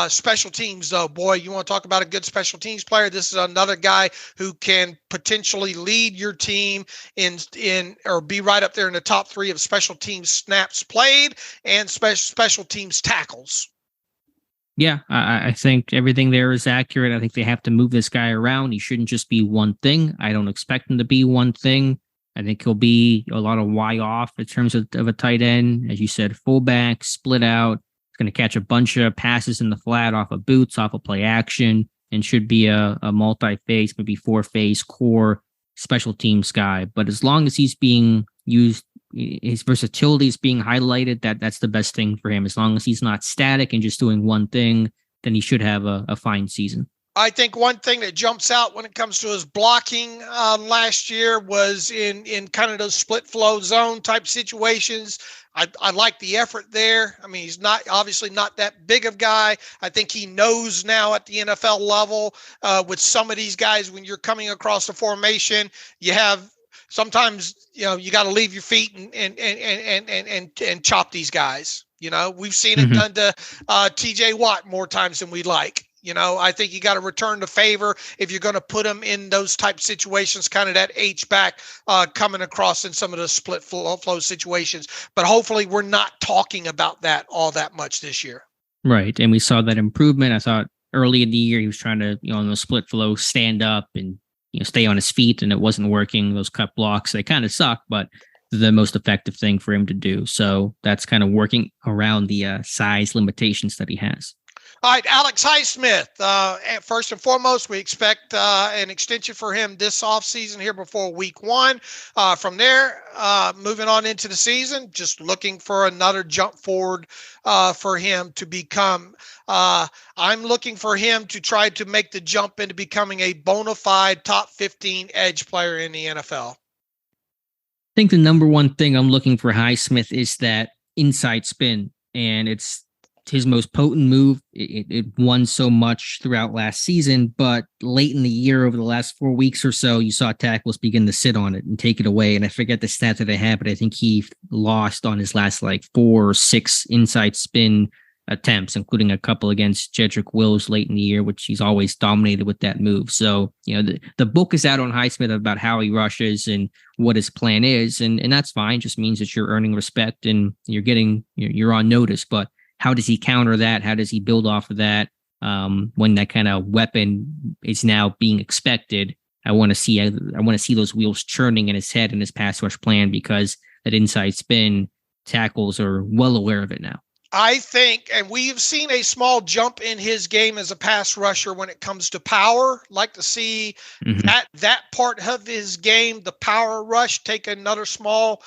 Special teams, though, boy, you want to talk about a good special teams player. This is another guy who can potentially lead your team in or be right up there in the top 3 of special teams snaps played and special teams tackles. Yeah, I think everything there is accurate. I think they have to move this guy around. He shouldn't just be one thing. I don't expect him to be one thing. I think he'll be a lot of off in terms of a tight end. As you said, fullback, split out. He's going to catch a bunch of passes in the flat off of boots, off of play action, and should be a multi-phase, maybe 4-phase core special teams guy. But as long as he's being used, his versatility is being highlighted, that's the best thing for him. As long as he's not static and just doing one thing, then he should have a fine season. I think one thing that jumps out when it comes to his blocking last year was in kind of those split flow zone type situations. I like the effort there. I mean, he's obviously not that big of a guy. I think he knows now at the NFL level with some of these guys, when you're coming across the formation, you have sometimes, you got to leave your feet and chop these guys. We've seen it done to TJ Watt more times than we like. I think you got to return the favor if you're going to put him in those type situations, kind of that H-back coming across in some of the split flow situations. But hopefully we're not talking about that all that much this year. Right. And we saw that improvement. I thought early in the year he was trying to, on the split flow, stand up and stay on his feet, and it wasn't working. Those cut blocks, they kind of suck, but the most effective thing for him to do. So that's kind of working around the size limitations that he has. All right, Alex Highsmith. First and foremost, we expect an extension for him this offseason here before week 1. From there, moving on into the season, just looking for another jump forward for him to become. I'm looking for him to try to make the jump into becoming a bona fide top 15 edge player in the NFL. I think the number one thing I'm looking for Highsmith is that inside spin, and it's his most potent move. It won so much throughout last season, but late in the year, over the last 4 weeks or so, you saw tackles begin to sit on it and take it away. And I forget the stat that I have, but I think he lost on his last 4 or 6 inside spin attempts, including a couple against Jedrick Wills late in the year, which he's always dominated with that move. So, the book is out on Highsmith about how he rushes and what his plan is. And that's fine. It just means that you're earning respect and you're on notice. But how does he counter that? How does he build off of that? When that kind of weapon is now being expected, I want to see those wheels churning in his head and his pass rush plan, because that inside spin, tackles are well aware of it now. I think, and we've seen a small jump in his game as a pass rusher when it comes to power. Like to see that part of his game, the power rush, take another small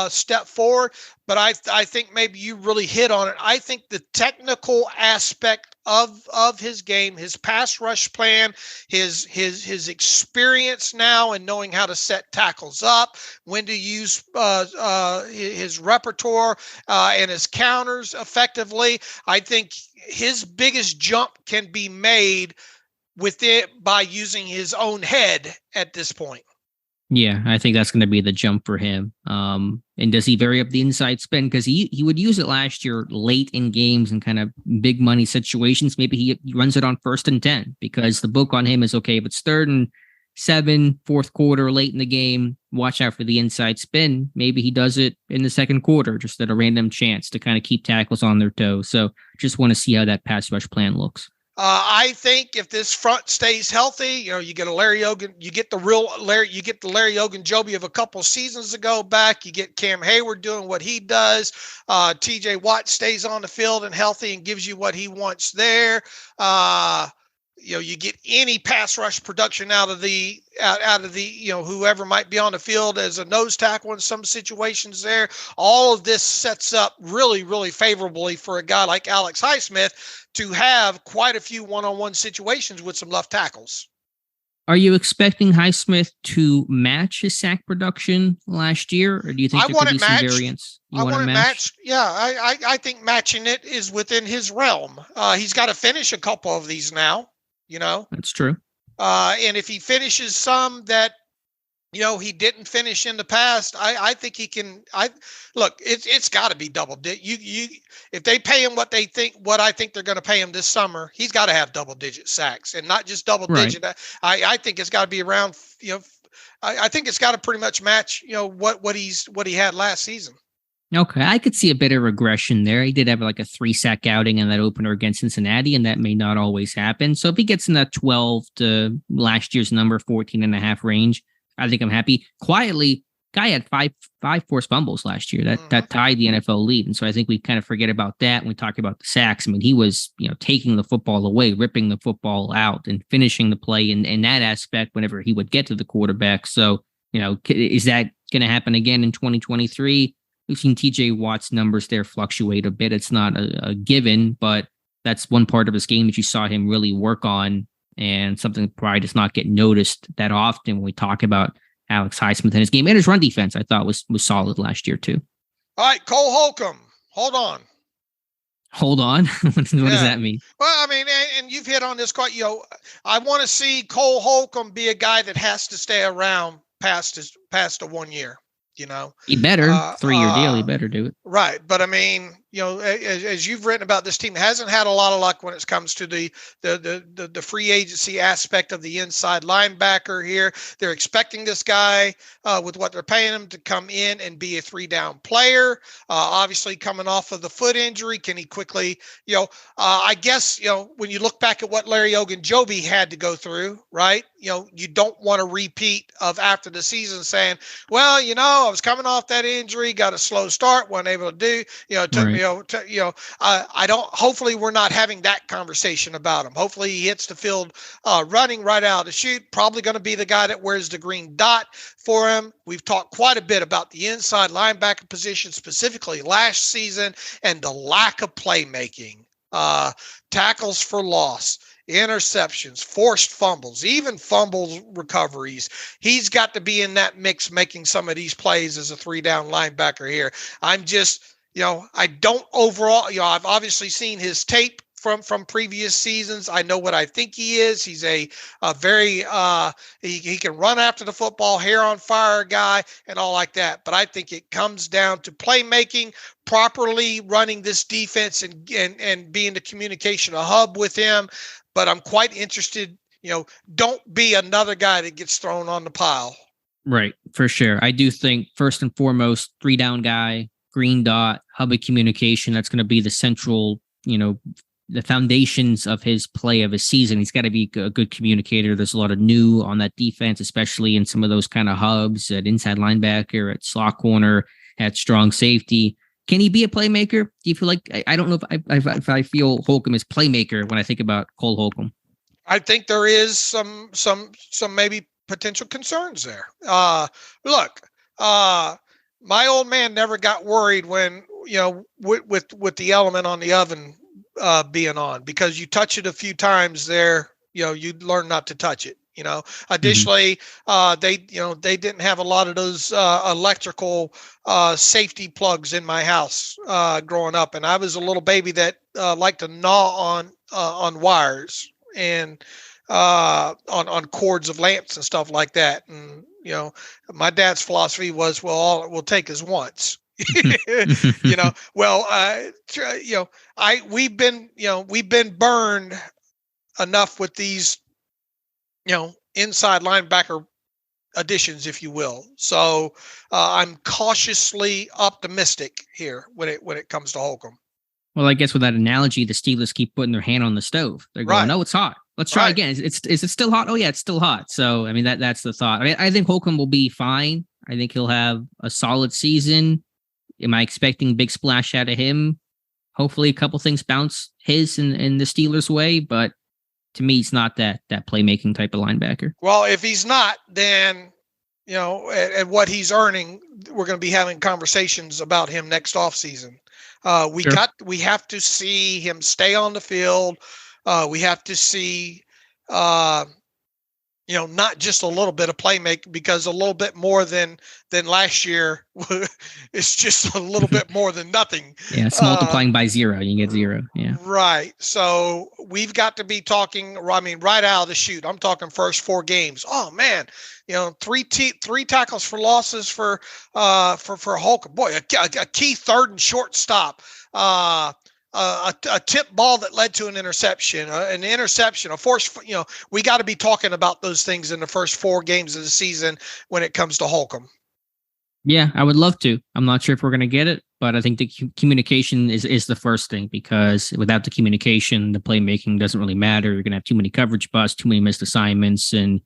step forward. But I think maybe you really hit on it. I think the technical aspect of his game, his pass rush plan, his experience now and knowing how to set tackles up, when to use his repertoire and his counters effectively. I think his biggest jump can be made with it by using his own head at this point. Yeah, I think that's going to be the jump for him. And does he vary up the inside spin? Because he would use it last year late in games and kind of big money situations. Maybe he runs it on 1st and 10, because the book on him is, okay, if it's 3rd and 7, 4th quarter, late in the game, watch out for the inside spin. Maybe he does it in the 2nd quarter, just at a random chance to kind of keep tackles on their toes. So just want to see how that pass rush plan looks. I think if this front stays healthy, you get a Larry Ogun, you get the Larry Ogunjobi of a couple seasons ago back. You get Cam Heyward doing what he does. TJ Watt stays on the field and healthy and gives you what he wants there. You get any pass rush production out of the whoever might be on the field as a nose tackle in some situations there. All of this sets up really, really favorably for a guy like Alex Highsmith to have quite a few one-on-one situations with some left tackles. Are you expecting Highsmith to match his sack production last year, or do you think there could be some variance? I want it matched. Yeah, I think matching it is within his realm. He's got to finish a couple of these now, That's true. And if he finishes some that, he didn't finish in the past, I think he can. It's got to be double digit. If they pay him what I think they're going to pay him this summer, he's got to have double digit sacks, and not just double digit. I think it's got to be around. I think it's got to pretty much match, what he had last season. Okay, I could see a bit of regression there. He did have like a 3-sack outing in that opener against Cincinnati, and that may not always happen. So if he gets in that 12 to last year's number, 14.5 range, I think I'm happy. Quietly, guy had five forced fumbles last year. That tied the NFL lead. And so I think we kind of forget about that when we talk about the sacks. I mean, he was, taking the football away, ripping the football out and finishing the play in that aspect whenever he would get to the quarterback. So, is that going to happen again in 2023? We've seen TJ Watt's numbers there fluctuate a bit. It's not a given, but that's one part of his game that you saw him really work on, and something that probably does not get noticed that often when we talk about Alex Highsmith and his game. And his run defense, I thought, was solid last year, too. All right, Cole Holcomb. Hold on. What does that mean? Well, I mean, and you've hit on this quite, I want to see Cole Holcomb be a guy that has to stay around past a 1 year. He better 3-year deal. He better do it. Right. But I mean, as you've written about, this team hasn't had a lot of luck when it comes to the free agency aspect of the inside linebacker here. They're expecting this guy with what they're paying him to come in and be a 3-down player. Obviously coming off of the foot injury, can he quickly, I guess, when you look back at what Larry Ogunjobi had to go through, right? You don't want to repeat of after the season saying, well, I was coming off that injury, got a slow start, wasn't able to do, it took me I don't, hopefully we're not having that conversation about him. Hopefully he hits the field running right out of the chute, probably going to be the guy that wears the green dot for him. We've talked quite a bit about the inside linebacker position, specifically last season, and the lack of playmaking, tackles for loss, interceptions, forced fumbles, even fumble recoveries. He's got to be in that mix, making some of these plays as a 3-down linebacker here. I'm just, I don't overall, I've obviously seen his tape from previous seasons. I know what I think he is. He's a very, he can run after the football, hair on fire guy and all like that. But I think it comes down to playmaking, properly running this defense and being the communication hub with him. But I'm quite interested, don't be another guy that gets thrown on the pile. Right, for sure. I do think first and foremost, 3-down guy, green dot, hub of communication. That's going to be the central, the foundations of his play of his season. He's got to be a good communicator. There's a lot of new on that defense, especially in some of those kind of hubs at inside linebacker, at slot corner, at strong safety. Can he be a playmaker? Do you feel like, I don't know if I feel Holcomb is playmaker when I think about Cole Holcomb? I think there is some maybe potential concerns there. Look, my old man never got worried when, with the element on the oven being on, because you touch it a few times there, you learn not to touch it. Additionally, they didn't have a lot of those electrical safety plugs in my house growing up, and I was a little baby that liked to gnaw on wires and on cords of lamps and stuff like that. And my dad's philosophy was, well, all it will take is once. We've been burned enough with these inside linebacker additions, if you will. So I'm cautiously optimistic here when it comes to Holcomb. Well, I guess with that analogy, the Steelers keep putting their hand on the stove. They're going, no, it's hot. Let's try again. Is it still hot? Oh yeah, it's still hot. So I mean that's the thought. I think Holcomb will be fine. I think he'll have a solid season. Am I expecting big splash out of him? Hopefully a couple things bounce his in the Steelers' way, but to me, he's not that playmaking type of linebacker. Well, if he's not, then, at what he's earning, we're going to be having conversations about him next offseason. We have to see him stay on the field. We have to see not just a little bit of playmaking, because a little bit more than last year, it's just a little bit more than nothing. Yeah, it's multiplying by 0, you get 0. Yeah. Right. So we've got to be talking, I mean, right out of the chute. I'm talking first 4 games. Oh man, three tackles for losses for Holcomb. Boy, a key third and short stop. A tip ball that led to an interception, a force. We got to be talking about those things in the first 4 games of the season when it comes to Holcomb. Yeah, I would love to. I'm not sure if we're going to get it, but I think the communication is the first thing, because without the communication, the playmaking doesn't really matter. You're going to have too many coverage busts, too many missed assignments, and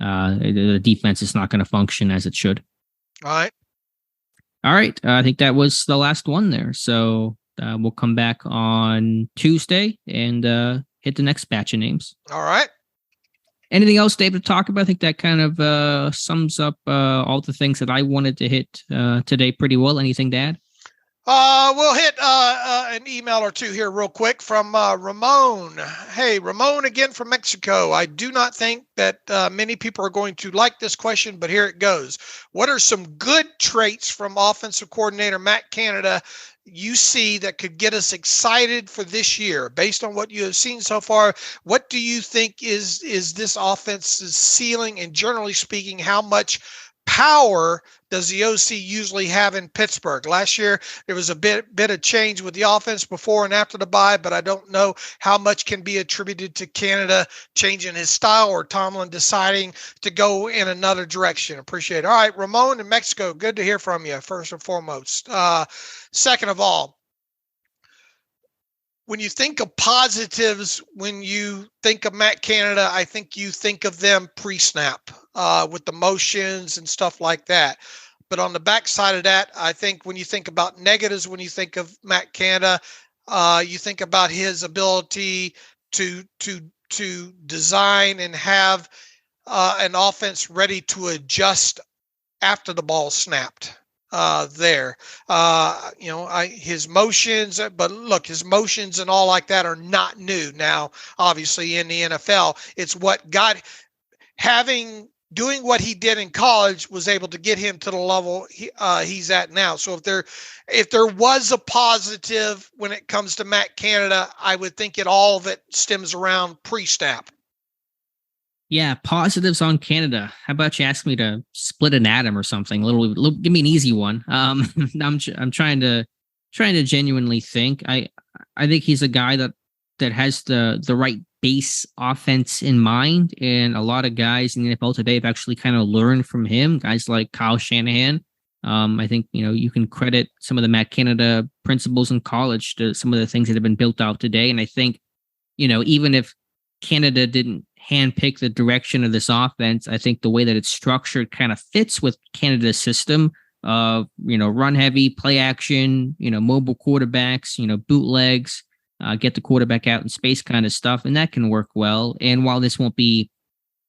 the defense is not going to function as it should. All right. I think that was the last one there. So we'll come back on Tuesday and hit the next batch of names. All right. Anything else, Dave, to talk about? I think that kind of sums up all the things that I wanted to hit today pretty well. Anything to add? We'll hit an email or two here real quick from Ramon. Hey, Ramon again from Mexico. I do not think that many people are going to like this question, but here it goes. What are some good traits from offensive coordinator Matt Canada you see that could get us excited for this year? Based on what you have seen so far, what do you think is this offense's ceiling? And generally speaking, how much power does the OC usually have in Pittsburgh? Last year, there was a bit of change with the offense before and after the bye, but I don't know how much can be attributed to Canada changing his style or Tomlin deciding to go in another direction. Appreciate it. All right, Ramon in Mexico, good to hear from you, first and foremost. Second of all, when you think of positives, when you think of Matt Canada, I think you think of them pre-snap with the motions and stuff like that. But on the backside of that, I think when you think about negatives, when you think of Matt Canada, you think about his ability to design and have an offense ready to adjust after the ball snapped. His motions, but look, his motions and all like that are not new. Now, obviously in the NFL, it's what doing what he did in college was able to get him to the level he's at now. So if there was a positive when it comes to Matt Canada, I would think all of it stems around pre-snap. Yeah, positives on Canada. How about you ask me to split an atom or something? Give me an easy one. I'm trying to genuinely think. I think he's a guy that has the right base offense in mind, and a lot of guys in the NFL today have actually kind of learned from him. Guys like Kyle Shanahan. I think you can credit some of the Matt Canada principles in college to some of the things that have been built out today. And I think even if Canada didn't handpick the direction of this offense, I think the way that it's structured kind of fits with Canada's system of, run heavy, play action, mobile quarterbacks, bootlegs, get the quarterback out in space kind of stuff. And that can work well. And while this won't be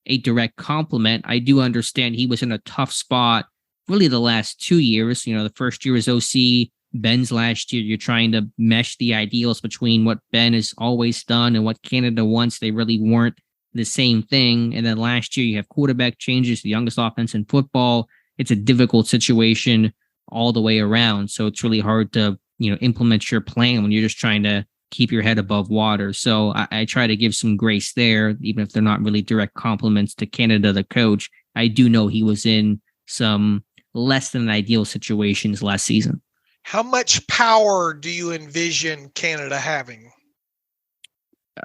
a direct compliment, I do understand he was in a tough spot really the last 2 years. The first year was OC, Ben's last year. You're trying to mesh the ideals between what Ben has always done and what Canada wants. They really weren't the same thing. And then last year you have quarterback changes, the youngest offense in football. It's a difficult situation all the way around. So it's really hard to, implement your plan when you're just trying to keep your head above water. So I try to give some grace there, even if they're not really direct compliments to Canada, the coach. I do know he was in some less than ideal situations last season. How much power do you envision Canada having?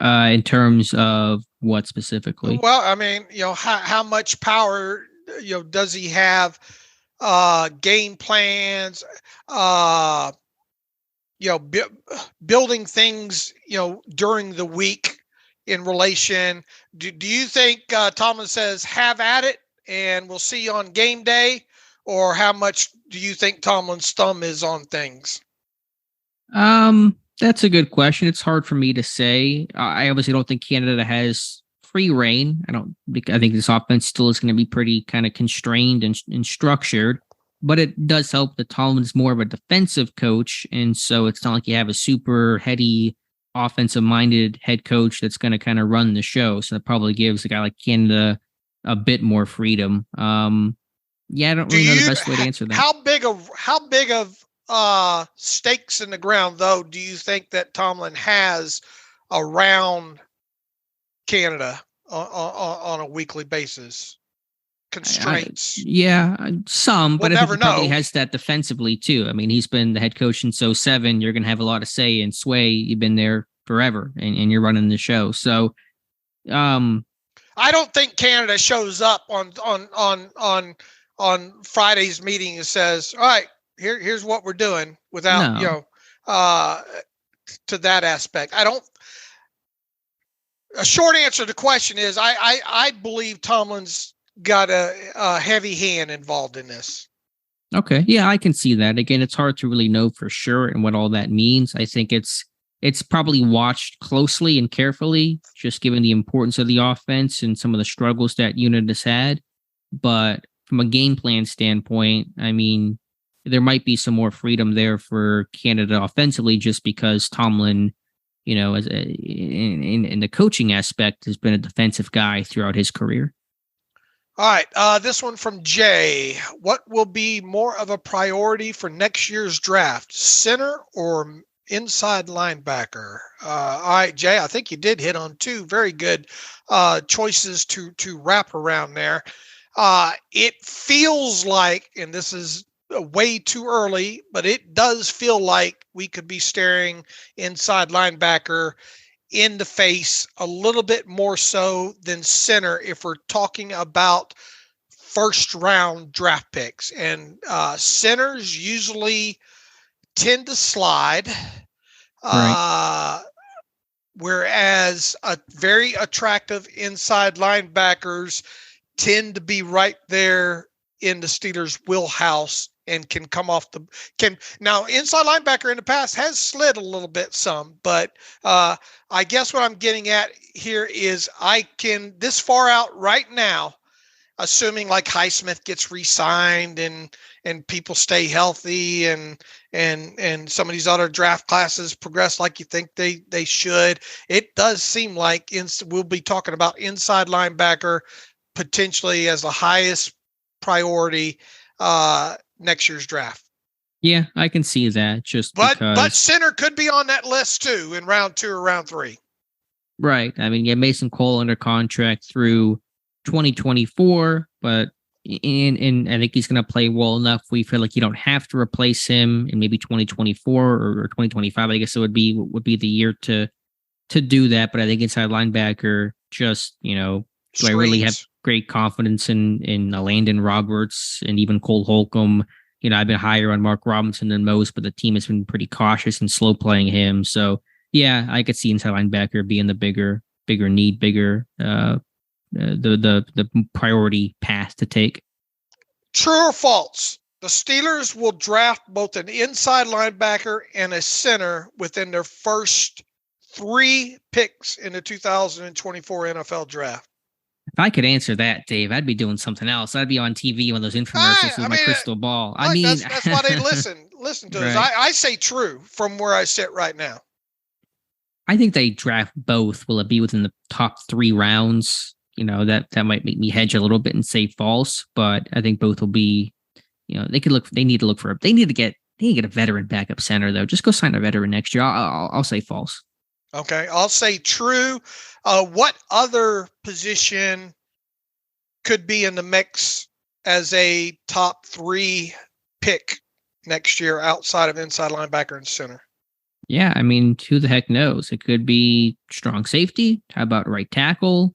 In terms of what specifically? Well, I mean, how much power, does he have? Game plans, building things, during the week in relation. Do you think Tomlin says have at it and we'll see you on game day, or how much do you think Tomlin's thumb is on things? That's a good question. It's hard for me to say. I obviously don't think Canada has free reign. I think this offense still is going to be pretty kind of constrained and structured, but it does help that Tomlin's more of a defensive coach. And so it's not like you have a super heady offensive minded head coach that's going to kind of run the show. So that probably gives a guy like Canada a bit more freedom. Yeah, I don't really know the best way to answer that. How big of stakes in the ground though do you think that Tomlin has around Canada on a weekly basis? Constraints. Some, but We'll I think never he probably know. has that defensively too. I mean, he's been the head coach since 07. You're going to have a lot of say in Sway. You've been there forever, and you're running the show. So, I don't think Canada shows up on Friday's meeting and says, "All right, here's what we're doing," without to that aspect. I don't. A short answer to the question is I believe Tomlin's got a heavy hand involved in this. Okay. Yeah, I can see that. Again, it's hard to really know for sure and what all that means. I think it's probably watched closely and carefully, just given the importance of the offense and some of the struggles that unit has had. But from a game plan standpoint, I mean, there might be some more freedom there for Canada offensively, just because Tomlin, as in the coaching aspect, has been a defensive guy throughout his career. All right. This one from Jay. What will be more of a priority for next year's draft, center or inside linebacker? All right, Jay, I think you did hit on two very good choices to wrap around there. It feels like, and this is way too early, but it does feel like we could be staring inside linebacker in the face a little bit more so than center if we're talking about first round draft picks. And centers usually tend to slide, Right. Whereas a very attractive inside linebackers tend to be right there in the Steelers' wheelhouse and can come off now inside linebacker in the past has slid a little bit some, but I guess what I'm getting at here is I can this far out right now, assuming like Highsmith gets re-signed and people stay healthy and some of these other draft classes progress like you think they should. It does seem like we'll be talking about inside linebacker potentially as the highest priority next year's draft. Yeah, I can see that. But center could be on that list too in round 2 or round 3. Right. I mean, Mason Cole under contract through 2024, but and I think he's going to play well enough. We feel like you don't have to replace him in maybe 2024 or 2025. I guess it would be the year to do that. But I think inside linebacker, just do I really have great confidence in Landon Roberts and even Cole Holcomb? I've been higher on Mark Robinson than most, but the team has been pretty cautious and slow playing him. So yeah, I could see inside linebacker being the bigger need, the priority path to take. True or false? The Steelers will draft both an inside linebacker and a center within their first 3 picks in the 2024 NFL draft. If I could answer that, Dave, I'd be doing something else. I'd be on TV on those infomercials with my crystal ball. I mean, that's why they listen to us. Right. I say true from where I sit right now. I think they draft both. Will it be within the top 3 rounds? That might make me hedge a little bit and say false, but I think both will be, they need to get a veteran backup center though. Just go sign a veteran next year. I'll say false. Okay. I'll say true. What other position could be in the mix as a top 3 pick next year outside of inside linebacker and center? Yeah. I mean, who the heck knows? It could be strong safety. How about right tackle?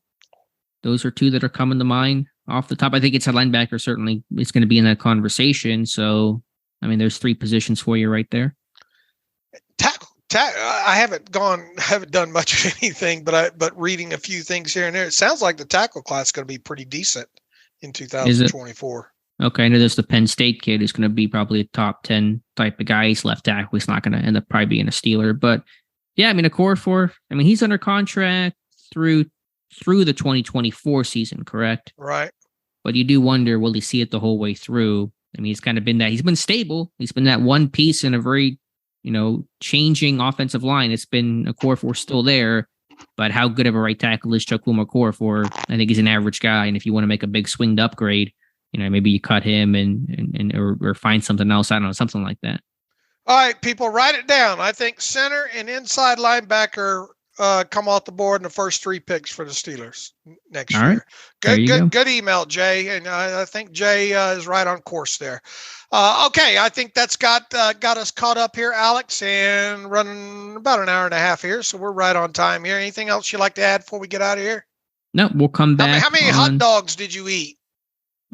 Those are 2 that are coming to mind off the top. I think inside linebacker certainly is going to be in that conversation. So, I mean, there's 3 positions for you right there. Tackle. I haven't done much of anything, but reading a few things here and there, it sounds like the tackle class is going to be pretty decent in 2024. Okay, I know there's the Penn State kid who's going to be probably a top 10 type of guy. He's left tackle. He's not going to end up probably being a Steeler, but yeah, I mean, he's under contract through the 2024 season, correct? Right. But you do wonder, will he see it the whole way through? I mean, he's kind of been he's been stable. He's been that one piece in a very, changing offensive line. It's been a core force still there. But how good of a right tackle is Chukwuma Okorafor? I think he's an average guy. And if you want to make a big swinged upgrade, maybe you cut him or find something else. I don't know, something like that. All right, people, write it down. I think center and inside linebacker come off the board in the first 3 picks for the Steelers next year. Right. Good email, Jay. And I think Jay is right on course there. Okay, I think that's got us caught up here, Alex, and running about an hour and a half here. So we're right on time here. Anything else you'd like to add before we get out of here? No, we'll come back. How many hot dogs did you eat?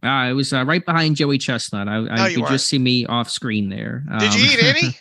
It was right behind Joey Chestnut. You just see me off screen there. Did you eat any?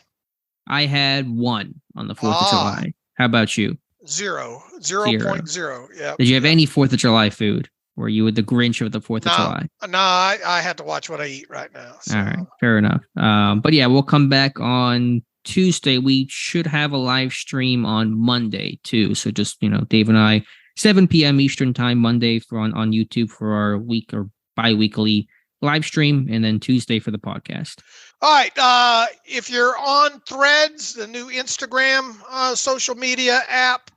I had 1 on the 4th of July. How about you? 0.0. Yeah. Did you have any 4th of July food? Were you the Grinch of the 4th of July? No, I had to watch what I eat right now. So. All right, fair enough. But yeah, we'll come back on Tuesday. We should have a live stream on Monday too. So just, Dave and I, 7 p.m. Eastern time, Monday on YouTube for our week or bi-weekly live stream, and then Tuesday for the podcast. All right. If you're on Threads, the new Instagram social media app,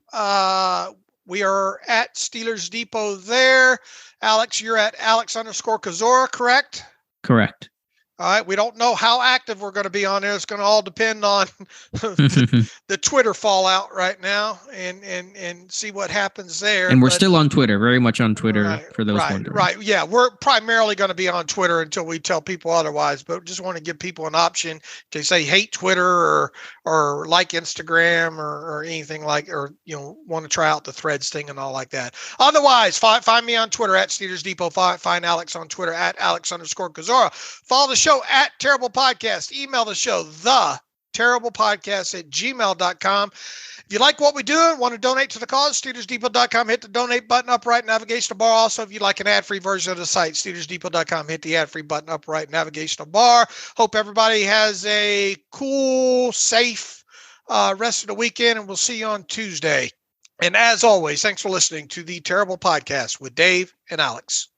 we are at Steelers Depot there. Alex, you're at Alex_Kozora, correct? Correct. All right. We don't know how active we're going to be on there. It's going to all depend on the Twitter fallout right now and see what happens there. And we're still on Twitter, very much on Twitter for those wondering. Right. Yeah. We're primarily going to be on Twitter until we tell people otherwise, but just want to give people an option to say hate Twitter or like Instagram or anything want to try out the Threads thing and all like that. Otherwise, find me on Twitter at Steelers Depot. Find Alex on Twitter at Alex_Kozora. Follow the show at Terrible Podcast. Email the show, theterriblepodcast@gmail.com. If you like what we do and want to donate to the cause, SteelersDepot.com, hit the donate button up right navigational bar. Also, if you'd like an ad-free version of the site, SteelersDepot.com, hit the ad-free button up right navigational bar. Hope everybody has a cool, safe rest of the weekend, and we'll see you on Tuesday. And as always, thanks for listening to the Terrible Podcast with Dave and Alex.